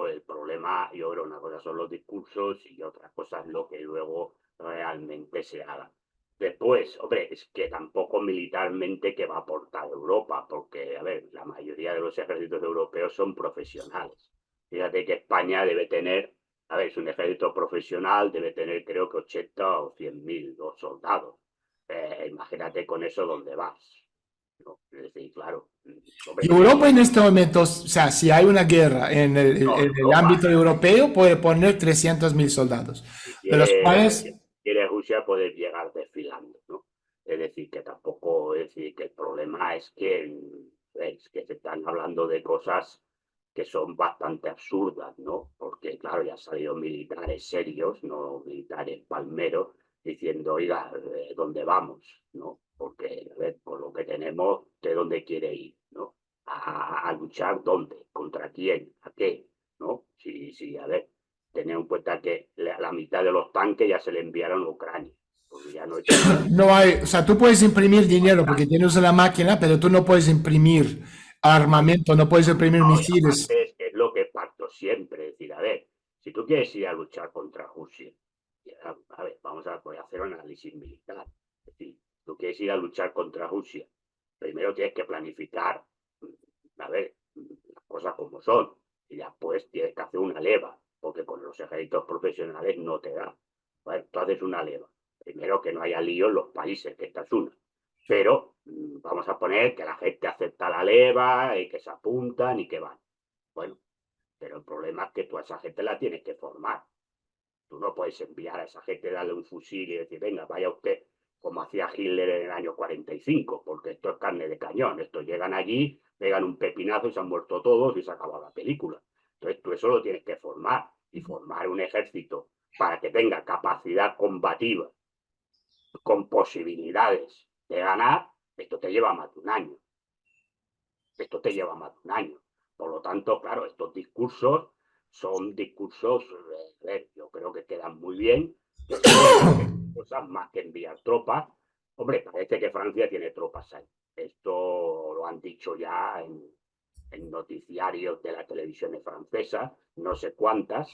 [SPEAKER 2] el problema, yo creo, una cosa son los discursos y otra cosa es lo que luego realmente se haga. Después, hombre, es que tampoco militarmente que va a aportar Europa, porque, a ver, la mayoría de los ejércitos europeos son profesionales. Fíjate que España debe tener a ver, es un ejército profesional, debe tener creo que 80 o 100.000 soldados. Imagínate con eso dónde vas, ¿no? Es decir, claro,
[SPEAKER 1] Y
[SPEAKER 2] hombre,
[SPEAKER 1] Europa en este momento, o sea, si hay una guerra
[SPEAKER 2] no,
[SPEAKER 1] en el
[SPEAKER 2] Europa,
[SPEAKER 1] ámbito europeo, puede poner 300.000 soldados,
[SPEAKER 2] si
[SPEAKER 1] de los
[SPEAKER 2] quiere, si
[SPEAKER 1] cuales,
[SPEAKER 2] quiere Rusia puede llegar desfilando, ¿no? Es decir, que tampoco, es decir, que el problema es que se están hablando de cosas que son bastante absurdas, ¿no? Porque, claro, ya han salido militares serios, no militares palmeros, diciendo, oiga, ¿dónde vamos? ¿No? Porque, a ver, por lo que tenemos, ¿de dónde quiere ir? ¿No? A luchar, ¿dónde? ¿Contra quién? ¿A qué? ¿No? Sí, a ver, tener en cuenta que la mitad de los tanques ya se le enviaron a Ucrania, porque ya no tienen
[SPEAKER 1] no hay, o sea, tú puedes imprimir dinero porque
[SPEAKER 2] tanques.
[SPEAKER 1] tienes una máquina, pero tú no puedes imprimir armamento, no puedes imprimir
[SPEAKER 2] No, y
[SPEAKER 1] misiles.
[SPEAKER 2] aparte es lo que parto siempre, es decir, a ver, si tú quieres ir a luchar contra Rusia, a ver, voy a hacer un análisis militar. Es decir, tú quieres ir a luchar contra Rusia, primero tienes que planificar, a ver, las cosas como son, y después tienes que hacer una leva, porque con los ejércitos profesionales no te da. Bueno, tú haces una leva. Primero que no haya lío en los países, que esta es una. Pero vamos a poner que la gente acepta la leva y que se apuntan y que van. Bueno, pero el problema es que tú a esa gente la tienes que formar. Tú no puedes enviar a esa gente, darle un fusil y decir, venga, vaya usted, como hacía Hitler en el año 45, porque esto es carne de cañón. Estos llegan allí, pegan un pepinazo y se han muerto todos y se acaba la película. Entonces tú eso lo tienes que formar y formar un ejército para que tenga capacidad combativa con posibilidades de ganar, esto te lleva más de un año. Esto te lleva más de un año. Por lo tanto, claro, estos discursos son discursos, yo creo que quedan muy bien, que se pueden hacer cosas más que enviar tropas. Hombre, parece que Francia tiene tropas ahí. Esto lo han dicho ya en noticiarios de la televisión francesa, no sé cuántas.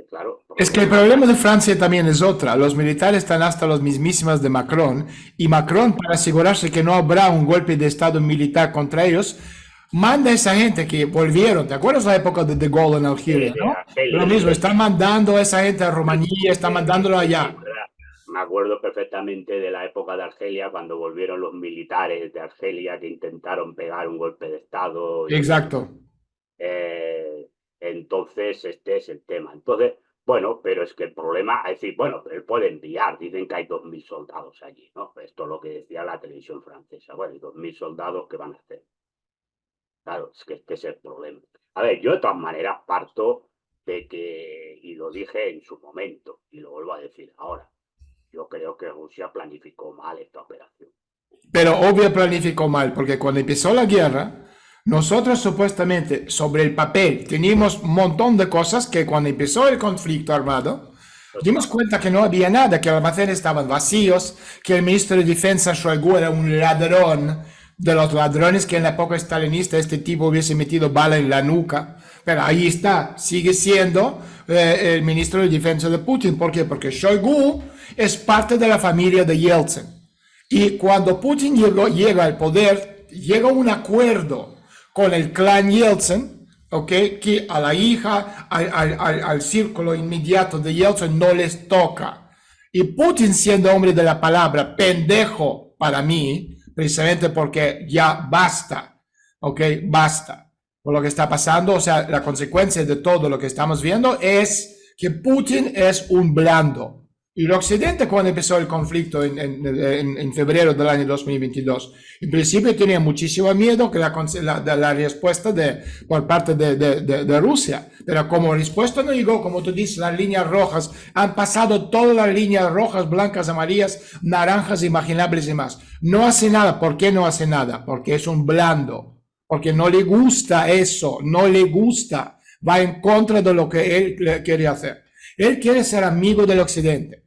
[SPEAKER 2] Claro,
[SPEAKER 1] Es que el
[SPEAKER 2] problema.
[SPEAKER 1] problema de Francia también es otra. Los militares están hasta los mismísimos de Macron y Macron, para asegurarse que no habrá un golpe de estado militar contra ellos, manda a esa gente que volvieron. ¿Te acuerdas la época de Gaulle en Algeria,
[SPEAKER 2] De
[SPEAKER 1] no? Lo
[SPEAKER 2] Argelia,
[SPEAKER 1] mismo, están mandando a esa gente a Rumanía, están mandándolo
[SPEAKER 2] sí,
[SPEAKER 1] allá.
[SPEAKER 2] ¿verdad? Me acuerdo perfectamente de la época de Argelia, cuando volvieron los militares de Argelia que intentaron pegar un golpe de Estado y
[SPEAKER 1] Exacto.
[SPEAKER 2] entonces este es el tema. Entonces, bueno, pero es que el problema es decir, bueno, pero él puede enviar, dicen que hay 2.000 soldados allí, ¿no? Esto es lo que decía la televisión francesa. Bueno, ¿y 2.000 soldados qué van a hacer? Claro, es que este es el problema. A ver, yo de todas maneras parto de que, y lo dije en su momento, y lo vuelvo a decir ahora, yo creo que Rusia planificó mal esta operación.
[SPEAKER 1] Pero obvio planificó mal, porque cuando empezó la guerra, nosotros supuestamente sobre el papel teníamos un montón de cosas que cuando empezó el conflicto armado,
[SPEAKER 2] No
[SPEAKER 1] dimos
[SPEAKER 2] estaba.
[SPEAKER 1] cuenta que no había nada, que los almacenes estaban vacíos, que el ministro de Defensa Shoigu era un ladrón de los ladrones que en la época stalinista este tipo hubiese metido bala en la nuca. Pero ahí está, sigue siendo el ministro de Defensa de Putin. ¿Por qué? Porque Shoigu es parte de la familia de Yeltsin. Y cuando Putin llega al poder, llega a un acuerdo con el clan Yeltsin, ¿ok? Que a la hija, al círculo inmediato de Yeltsin no les toca. Y Putin, siendo hombre de la palabra, pendejo para mí, precisamente porque ya basta, ¿ok? Basta por lo que está pasando. O sea, la consecuencia de todo lo que estamos viendo es que Putin es un blando. Y el Occidente, cuando empezó el conflicto en febrero del año 2022, en principio tenía muchísimo miedo que la respuesta por parte de Rusia. Pero como respuesta no llegó, como tú dices, las líneas rojas, han pasado todas las líneas rojas, blancas, amarillas, naranjas, imaginables y más. No hace nada. ¿Por qué no hace nada? Porque es un blando. Porque no le gusta eso, no le gusta. Va en contra de lo que él quiere hacer. Él quiere ser amigo del Occidente.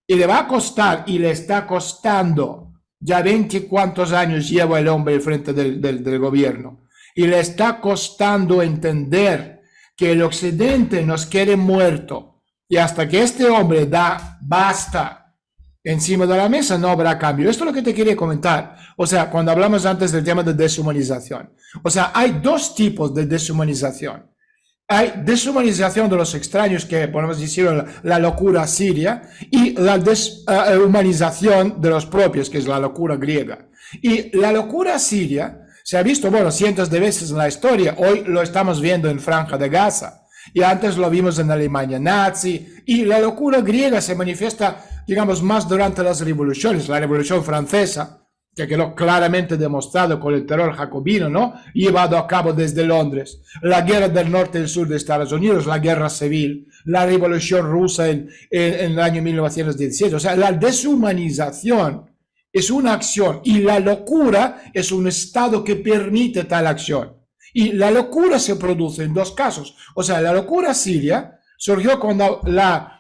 [SPEAKER 1] Y le va a costar, y le está costando, ya 20 cuantos años lleva el hombre al frente del gobierno. Y le está costando entender que el Occidente nos quiere muerto. Y hasta que este hombre da basta encima de la mesa, no habrá cambio. Esto es lo que te quería comentar. O sea, cuando hablamos antes del tema de deshumanización. O sea, hay dos tipos de deshumanización. hay deshumanización de los extraños, que podemos decir la locura siria, y la deshumanización de los propios, que es la locura griega. Y la locura siria se ha visto, bueno, cientos de veces en la historia. Hoy lo estamos viendo en Franja de Gaza. Y antes lo vimos en Alemania nazi. Y la locura griega se manifiesta, digamos, más durante las revoluciones. La Revolución Francesa, que quedó claramente demostrado con el terror jacobino, ¿no? Llevado a cabo desde Londres, la guerra del norte y el sur de Estados Unidos, la guerra civil, la revolución rusa en el año 1917. O sea, la deshumanización es una acción y la locura es un estado que permite tal acción. Y la locura se produce en dos casos. O sea, la locura siria surgió cuando la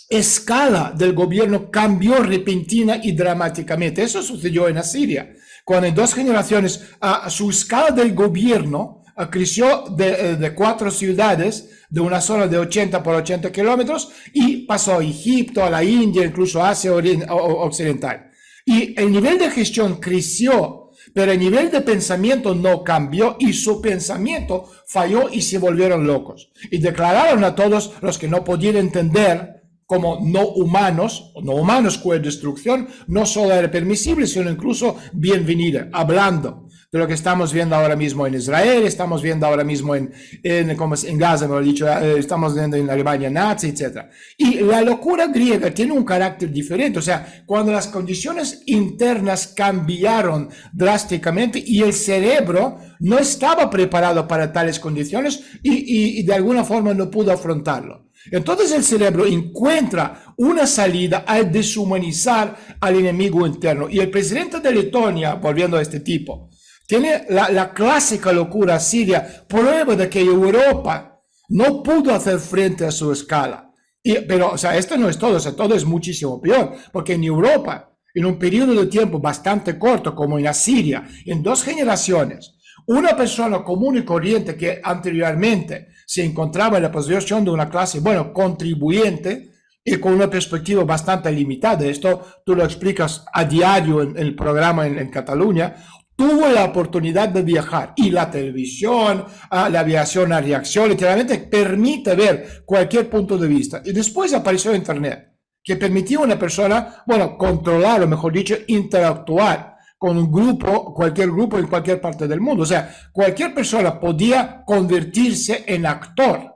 [SPEAKER 1] escala del gobierno cambió repentina y dramáticamente. Eso sucedió en Asiria, cuando en 2 generaciones su escala del gobierno creció de 4 ciudades, de una zona de 80 por 80 kilómetros, y pasó a Egipto, a la India, incluso a Asia Occidental. Y el nivel de gestión creció, pero el nivel de pensamiento no cambió, y su pensamiento falló y se volvieron locos. Y declararon a todos los que no podían entender como no humanos cuya destrucción no solo era permisible, sino incluso bienvenida, hablando de lo que estamos viendo ahora mismo en Israel, estamos viendo ahora mismo en Gaza, me lo he dicho, estamos viendo en Alemania nazi, etc. Y la locura griega tiene un carácter diferente. O sea, cuando las condiciones internas cambiaron drásticamente y el cerebro no estaba preparado para tales condiciones y de alguna forma no pudo afrontarlo. Entonces el cerebro encuentra una salida a deshumanizar al enemigo interno. Y el presidente de Letonia, volviendo a este tipo, tiene la clásica locura siria, prueba de que Europa no pudo hacer frente a su escala. Pero, o sea, esto no es todo, o sea, todo es muchísimo peor, porque en Europa, en un periodo de tiempo bastante corto, como en Asiria, en 2 generaciones, una persona común y corriente que anteriormente se encontraba en la posición de una clase, bueno, contribuyente y con una perspectiva bastante limitada, esto tú lo explicas a diario en el programa en Cataluña, tuvo la oportunidad de viajar, y la televisión, la aviación a reacción, literalmente permite ver cualquier punto de vista. Y después apareció Internet, que permitía a una persona, bueno, controlar, o mejor dicho, interactuar con un grupo, cualquier grupo en cualquier parte del mundo. O sea, cualquier persona podía convertirse en actor,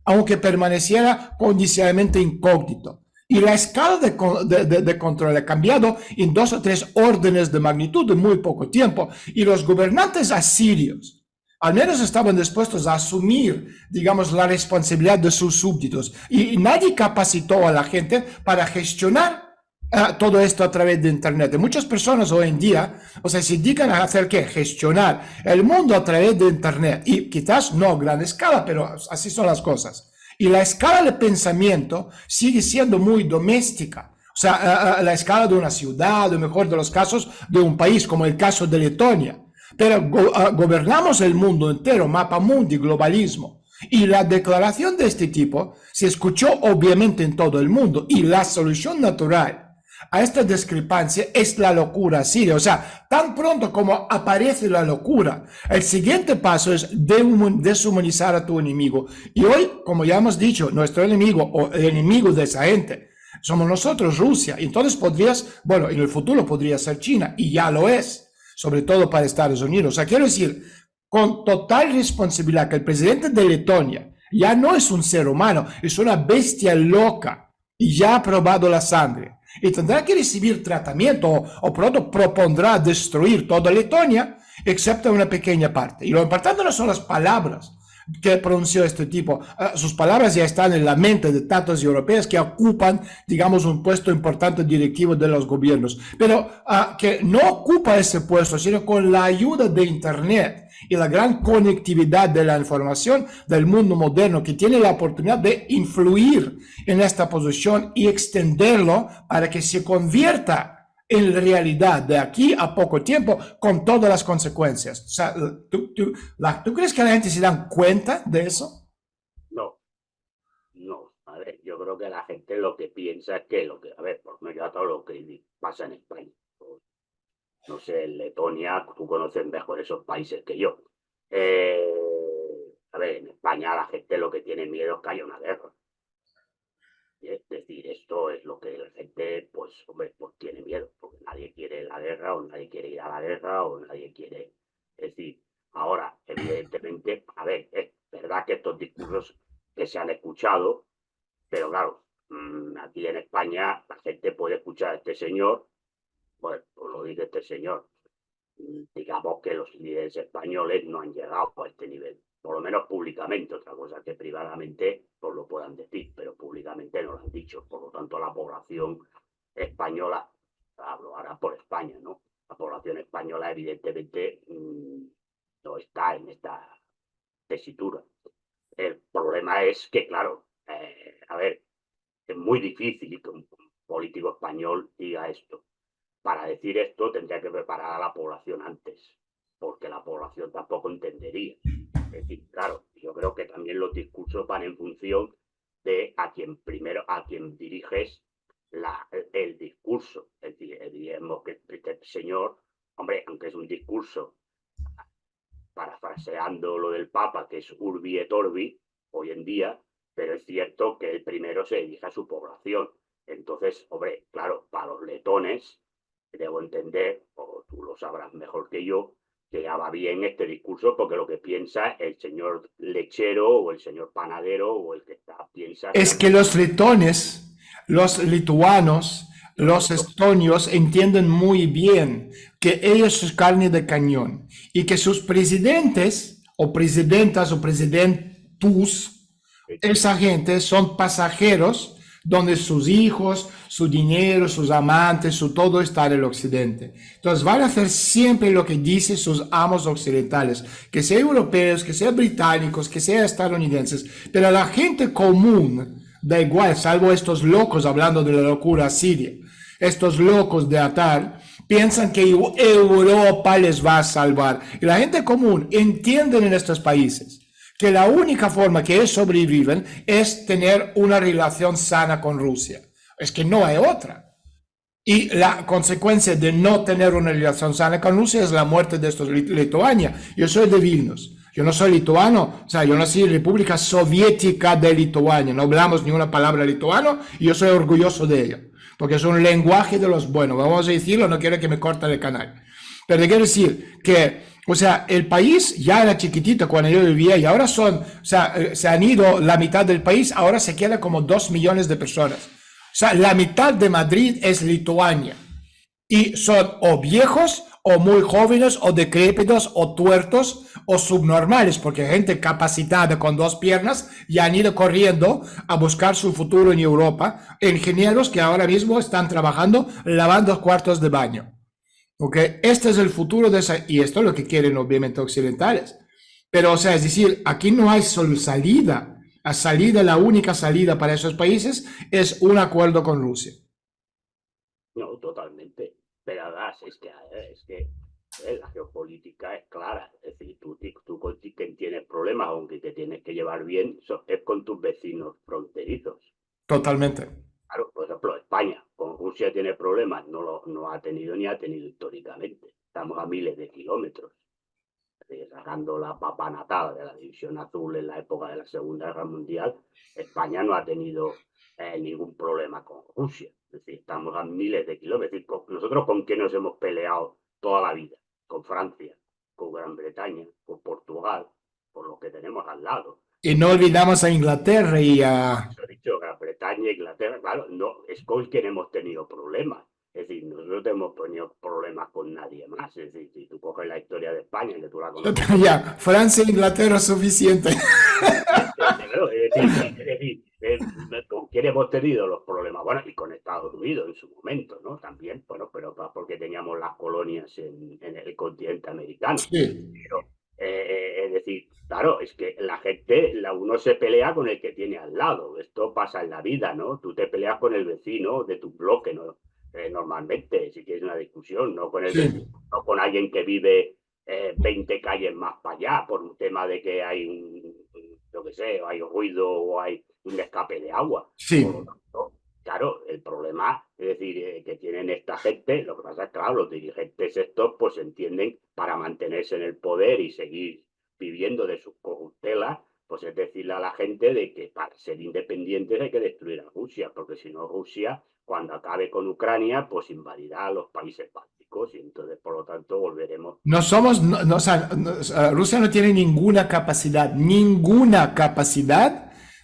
[SPEAKER 1] aunque permaneciera condicionalmente incógnito. Y la escala de control ha cambiado en 2 o 3 órdenes de magnitud en muy poco tiempo. Y los gobernantes asirios al menos estaban dispuestos a asumir, digamos, la responsabilidad de sus súbditos. Y nadie capacitó a la gente para gestionar todo esto a través de Internet. Y muchas personas hoy en día, o sea, se dedican a hacer ¿qué? Gestionar el mundo a través de Internet. Y quizás no a gran escala, pero así son las cosas. Y la escala de pensamiento sigue siendo muy doméstica. O sea, la escala de una ciudad, o mejor de los casos, de un país, como el caso de Letonia. Pero gobernamos el mundo entero, mapa mundi, globalismo. Y la declaración de este tipo se escuchó obviamente en todo el mundo. Y la solución natural a esta discrepancia es la locura siria. O sea, tan pronto como aparece la locura, el siguiente paso es deshumanizar a tu enemigo. Y hoy, como ya hemos dicho, nuestro enemigo o el enemigo de esa gente somos nosotros, Rusia. Entonces bueno, en el futuro podría ser China, y ya lo es, sobre todo para Estados Unidos. O sea, quiero decir, con total responsabilidad, que el presidente de Letonia ya no es un ser humano, es una bestia loca y ya ha probado la sangre. Y tendrá que recibir tratamiento o pronto propondrá destruir toda Letonia, excepto una pequeña parte. Y lo importante no son las palabras que pronunció este tipo. Sus palabras ya están en la mente de tantos europeos que ocupan, digamos, un puesto importante directivo de los gobiernos, pero que no ocupa ese puesto, sino con la ayuda de Internet y la gran conectividad de la información del mundo moderno, que tiene la oportunidad de influir en esta posición y extenderlo para que se convierta en realidad de aquí a poco tiempo, con todas las consecuencias. O sea, ¿tú crees que la gente se dan cuenta de eso?
[SPEAKER 2] No, no. A ver, yo creo que la gente lo que piensa es que a ver, por medio de todo lo que pasa en España. No sé, en Letonia, tú conoces mejor esos países que yo. A ver, España la gente lo que tiene miedo es que haya una guerra. Es decir, esto es lo que la gente, pues, hombre, pues tiene miedo, porque nadie quiere la guerra, o nadie quiere ir a la guerra, o nadie quiere. Es decir, ahora, evidentemente, a ver, es verdad que estos discursos que se han escuchado, pero claro, aquí en España la gente puede escuchar a este señor, pues lo dice este señor, digamos que los líderes españoles no han llegado a este nivel, por lo menos públicamente, otra cosa que privadamente pues lo puedan decir, pero públicamente no lo han dicho, por lo tanto la población española, hablo ahora por España, ¿no? La población española evidentemente no está en esta tesitura. El problema es que, claro, a ver, es muy difícil que un político español diga esto. Para decir esto tendría que preparar a la población antes, porque la población tampoco entendería. Es decir, claro, yo creo que también los discursos van en función de a quien primero, a quien diriges el discurso. Es decir, digamos que este señor, hombre, aunque es un discurso parafraseando lo del Papa, que es Urbi et Orbi, hoy en día, pero es cierto que el primero se dirige a su población. Entonces, hombre, claro, para los letones, debo entender, o tú lo sabrás mejor que yo, que ya va bien este discurso porque lo que piensa el señor lechero o el señor panadero o el que está, piensa
[SPEAKER 1] Es que los letones, los lituanos,
[SPEAKER 2] los
[SPEAKER 1] los
[SPEAKER 2] letones.
[SPEAKER 1] estonios entienden muy bien que ellos son carne de cañón y que sus presidentes o presidentas o presidentus, esa gente son pasajeros donde sus hijos, su dinero, sus amantes, su todo está en el occidente. Entonces van a hacer siempre lo que dicen sus amos occidentales, que sean europeos, que sean británicos, que sean estadounidenses, pero a la gente común da igual, salvo estos locos hablando de la locura siria. Estos locos de Atar piensan que Europa les va a salvar. Y la gente común entiende en estos países que la única forma que ellos sobreviven es tener una relación sana con Rusia. Es que no hay otra. Y la consecuencia de no tener una relación sana con Rusia es la muerte de estos Lituania. Yo soy de Vilnius. Yo no soy lituano, o sea, yo nací en la República Soviética de Lituania. No hablamos ni una palabra lituano y yo soy orgulloso de ello. Porque es un lenguaje de los buenos. Vamos a decirlo, no quiero que me corten el canal. Pero te quiero decir que, o sea, el país ya era chiquitito cuando yo vivía y ahora son, o sea, se han ido la mitad del país, ahora se queda como 2 millones de personas. O sea, la mitad de Madrid es Lituania. Y son o viejos, o muy jóvenes, o decrépitos, o tuertos, o subnormales, porque hay gente capacitada con 2 piernas ya han ido corriendo a buscar su futuro en Europa. Ingenieros que ahora mismo están trabajando lavando cuartos de baño. ¿Ok? Este es el futuro de esa, y esto es lo que quieren obviamente occidentales. Pero, o sea, es decir, aquí no hay solo salida. La salida, la única salida para esos países es un acuerdo con Rusia.
[SPEAKER 2] No, totalmente. Pero además, la geopolítica es clara. Es decir, tú con quien tienes problemas, aunque te tienes que llevar bien, es con tus vecinos fronterizos.
[SPEAKER 1] Totalmente.
[SPEAKER 2] Claro, por ejemplo, España con Rusia tiene problemas, no ha tenido ni ha tenido históricamente. Estamos a miles de kilómetros. Sacando la papanatada de la División Azul en la época de la Segunda Guerra Mundial, España no ha tenido ningún problema con Rusia. Es decir, estamos a miles de kilómetros. Es decir, nosotros con qué nos hemos peleado toda la vida, con Francia, con Gran Bretaña, con Portugal, por lo que tenemos al lado.
[SPEAKER 1] Y no olvidamos a Inglaterra y
[SPEAKER 2] Por
[SPEAKER 1] a...
[SPEAKER 2] eso he dicho Gran Bretaña, Inglaterra, claro, no, es con quien hemos tenido problemas. Es decir, nosotros no hemos tenido problemas con nadie más. Es decir, si tú coges la historia de España, que tú la conoces
[SPEAKER 1] Ya, Francia e Inglaterra es suficiente.
[SPEAKER 2] perfectamente, ¿no? ¿Con quién hemos tenido los problemas? Bueno, y con Estados Unidos en su momento, ¿no? También, bueno, pero porque teníamos las colonias en el continente americano.
[SPEAKER 1] Sí.
[SPEAKER 2] Pero, es decir, claro, es que la gente, uno se pelea con el que tiene al lado. Esto pasa en la vida, ¿no? Tú te peleas con el vecino de tu bloque, ¿no? Normalmente, si tienes una discusión, no con el vecino,
[SPEAKER 1] Sí,
[SPEAKER 2] no con alguien que vive 20 calles más para allá por un tema de que hay yo qué sé, o hay ruido o hay un escape de agua. Por lo
[SPEAKER 1] sí.
[SPEAKER 2] tanto, claro, el problema, es decir, que tienen esta gente, lo que pasa es que, claro, los dirigentes estos pues entienden para mantenerse en el poder y seguir viviendo de sus corruptelas, pues es decirle a la gente de que para ser independientes hay que destruir a Rusia, porque si no Rusia, cuando acabe con Ucrania, pues invadirá a los países bálticos y entonces, por lo tanto, volveremos.
[SPEAKER 1] No somos, o sea, Rusia no tiene ninguna capacidad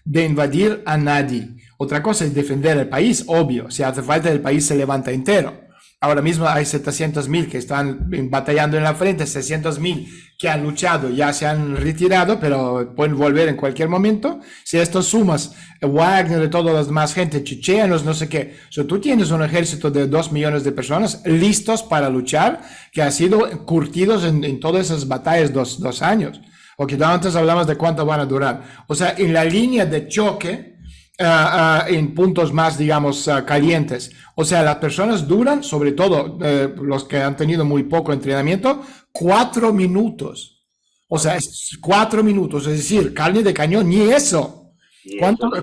[SPEAKER 1] de invadir a nadie. Otra cosa es defender el país, obvio. Si hace falta, el país se levanta entero. Ahora mismo hay 700.000 que están batallando en la frente, 600.000 que han luchado, ya se han retirado, pero pueden volver en cualquier momento. Si esto sumas Wagner y todas las demás gente, chechenos, no sé qué, tú tienes un ejército de 2 millones de personas listos para luchar, que han sido curtidos en todas esas batallas 2 años. Porque antes hablamos de cuánto van a durar. O sea, en la línea de choque, en puntos más, digamos, calientes. O sea, las personas duran, sobre todo los que han tenido muy poco entrenamiento, 4 minutos. O sea, es 4 minutos, es decir, carne de cañón, ni eso.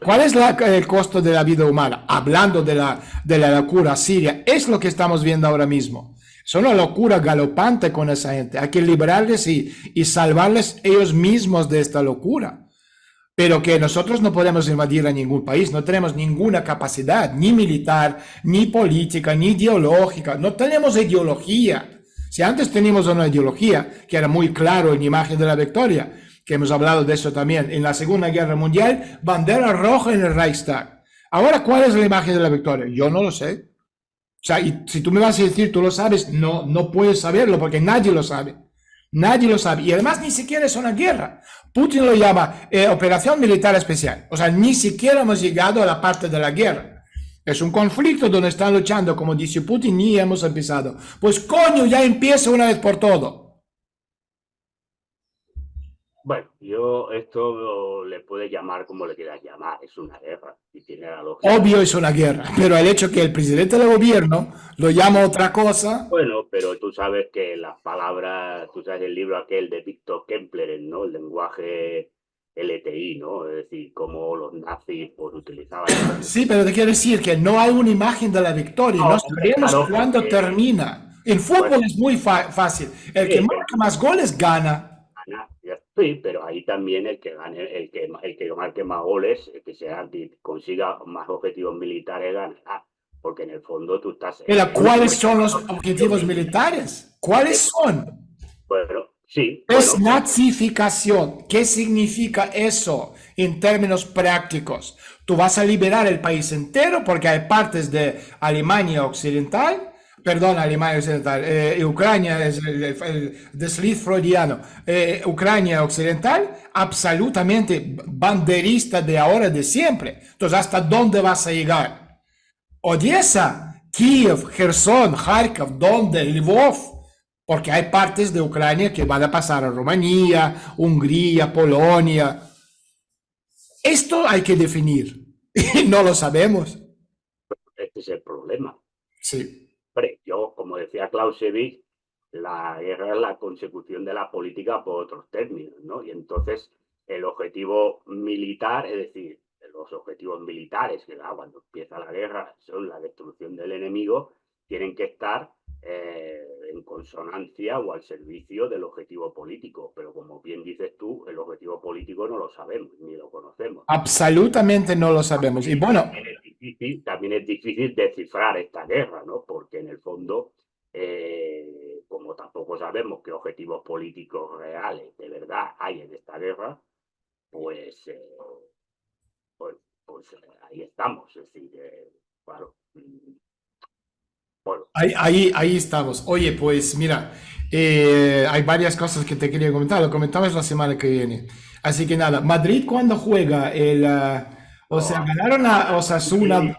[SPEAKER 1] ¿Cuál es el costo de la vida humana? Hablando de la locura siria, es lo que estamos viendo ahora mismo. Es una locura galopante con esa gente. Hay que liberarles y salvarles ellos mismos de esta locura. Pero que nosotros no podemos invadir a ningún país, no tenemos ninguna capacidad, ni militar, ni política, ni ideológica, no tenemos ideología. Si antes teníamos una ideología, que era muy claro en Imagen de la Victoria, que hemos hablado de eso también, en la Segunda Guerra Mundial, bandera roja en el Reichstag. Ahora, ¿cuál es la imagen de la victoria? Yo no lo sé. O sea, y si tú me vas a decir, tú lo sabes, no puedes saberlo, porque nadie lo sabe. Nadie lo sabe. Y además ni siquiera es una guerra. Putin lo llama operación militar especial. O sea, ni siquiera hemos llegado a la parte de la guerra. Es un conflicto donde están luchando, como dice Putin, ni hemos empezado. Pues coño, ya empieza una vez por todo.
[SPEAKER 2] Bueno, yo esto le puedes llamar como le quieras llamar, es una guerra y tiene la lógica.
[SPEAKER 1] Obvio es una guerra, pero el hecho que el presidente del gobierno lo llama otra cosa.
[SPEAKER 2] Bueno, pero tú sabes que las palabras, tú sabes el libro aquel de Víctor Kempler, ¿no? El lenguaje LTI, ¿no? Es decir, cómo los nazis pues utilizaban.
[SPEAKER 1] Sí, pero te quiero decir que no hay una imagen de la victoria, no sabemos
[SPEAKER 2] claro,
[SPEAKER 1] cuándo
[SPEAKER 2] porque...
[SPEAKER 1] termina. En fútbol
[SPEAKER 2] Bueno,
[SPEAKER 1] es muy fácil. El que marca más goles gana.
[SPEAKER 2] Sí, pero ahí también el que gane, el que marque más goles, el que consiga más objetivos militares ganará. Porque en el fondo tú estás.
[SPEAKER 1] Pero ¿cuáles son los objetivos militares? ¿Cuáles son?
[SPEAKER 2] Bueno, sí.
[SPEAKER 1] Es
[SPEAKER 2] Bueno,
[SPEAKER 1] nazificación. ¿Qué significa eso en términos prácticos? Tú vas a liberar el país entero porque hay partes de Alemania Occidental. Perdón, Alemania Occidental, Ucrania es el desliz freudiano, Ucrania Occidental, absolutamente banderista de ahora, de siempre. Entonces, ¿hasta dónde vas a llegar? Odessa, Kiev, Gerson, Kharkov, ¿dónde? Lvov, porque hay partes de Ucrania que van a pasar a Rumanía, Hungría, Polonia. Esto hay que definir, y no lo sabemos.
[SPEAKER 2] este es el problema.
[SPEAKER 1] Sí.
[SPEAKER 2] Yo, como decía Clausewitz, la guerra es la consecución de la política por otros términos, ¿no? Y entonces el objetivo militar, es decir, los objetivos militares, que cuando empieza la guerra son la destrucción del enemigo, tienen que estar en consonancia o al servicio del objetivo político. Pero como bien dices tú, el objetivo político no lo sabemos ni lo conocemos.
[SPEAKER 1] Absolutamente no lo sabemos. Y bueno,
[SPEAKER 2] también es difícil descifrar esta guerra, ¿no? Porque en el fondo, como tampoco sabemos qué objetivos políticos reales de verdad hay en esta guerra, pues ahí estamos. Es decir, claro. Bueno.
[SPEAKER 1] Ahí estamos. Oye, pues mira, hay varias cosas que te quería comentar. Lo comentamos la semana que viene. Así que nada, Madrid cuando juega o sea, ganaron a Osasuna.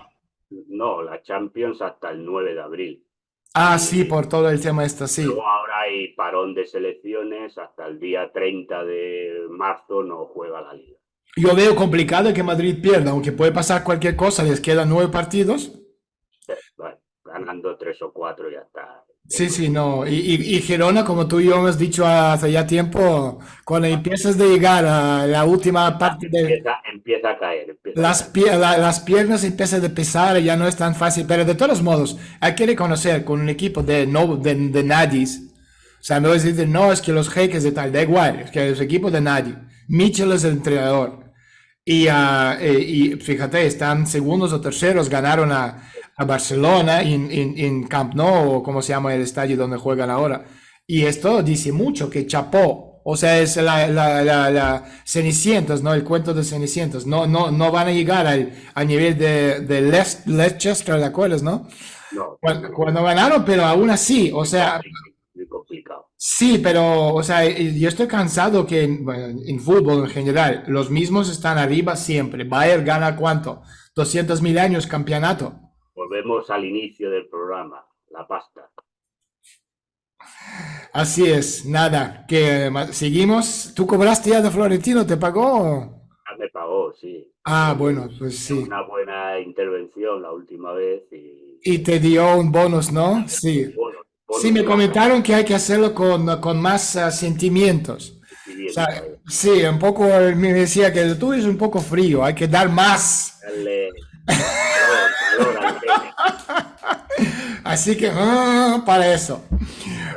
[SPEAKER 2] No, la Champions hasta el 9 de abril.
[SPEAKER 1] Ah, sí, por todo el tema este, sí.
[SPEAKER 2] Luego ahora hay parón de selecciones, hasta el día 30 de marzo no juega la Liga.
[SPEAKER 1] Yo veo complicado que Madrid pierda, aunque puede pasar cualquier cosa, les quedan 9 partidos.
[SPEAKER 2] Bueno, ganando 3 o 4 ya está.
[SPEAKER 1] Sí, no. Y Girona, como tú y yo hemos dicho hace ya tiempo, cuando empiezas de llegar a la última parte
[SPEAKER 2] empieza a caer.
[SPEAKER 1] Las piernas empiezan a pesar, ya no es tan fácil. Pero de todos modos, hay que reconocer con un equipo de nadie. O sea, no es decir, no, es que los jeques de tal, da igual, es que los equipos de nadie. Michel es el entrenador. Y fíjate, están segundos o terceros, ganaron a Barcelona en Camp Nou, o como se llama el estadio donde juegan ahora. Y esto dice mucho, que chapó. O sea, es la Cenicientas, ¿no? El cuento de Cenicientas. No van a llegar al nivel de Leicester, ¿de acuerdo, no?
[SPEAKER 2] No,
[SPEAKER 1] Cuando ganaron, pero aún así, o sea,
[SPEAKER 2] muy complicado.
[SPEAKER 1] sí, pero, o sea, yo estoy cansado que bueno, en fútbol en general, los mismos están arriba siempre. Bayern gana ¿cuánto? 200.000 años campeonato.
[SPEAKER 2] Volvemos al inicio del programa, la pasta.
[SPEAKER 1] Así es, nada, que seguimos. ¿Tú cobraste ya de Florentino? ¿Te pagó?
[SPEAKER 2] Ya me pagó, sí.
[SPEAKER 1] Ah, bueno, pues
[SPEAKER 2] Hice
[SPEAKER 1] sí.
[SPEAKER 2] una buena intervención la última vez
[SPEAKER 1] Y te dio un bonus, ¿no? Sí.
[SPEAKER 2] bueno,
[SPEAKER 1] Sí,
[SPEAKER 2] bonus
[SPEAKER 1] me
[SPEAKER 2] plata,
[SPEAKER 1] comentaron que hay que hacerlo con más sentimientos. O
[SPEAKER 2] recibiendo,
[SPEAKER 1] sea, sí, un poco, me decía que tú eres un poco frío, hay que dar más.
[SPEAKER 2] darle valor al pene.
[SPEAKER 1] Así que, para eso.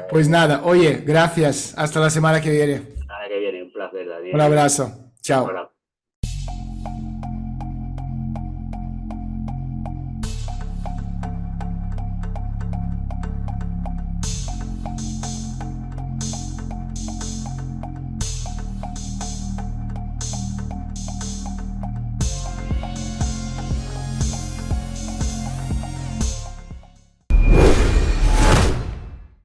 [SPEAKER 1] Pues nada, oye, gracias. Hasta la semana que viene.
[SPEAKER 2] Nada que viene, un placer,
[SPEAKER 1] Un
[SPEAKER 2] Daniel.
[SPEAKER 1] abrazo. Chao.
[SPEAKER 2] Ahora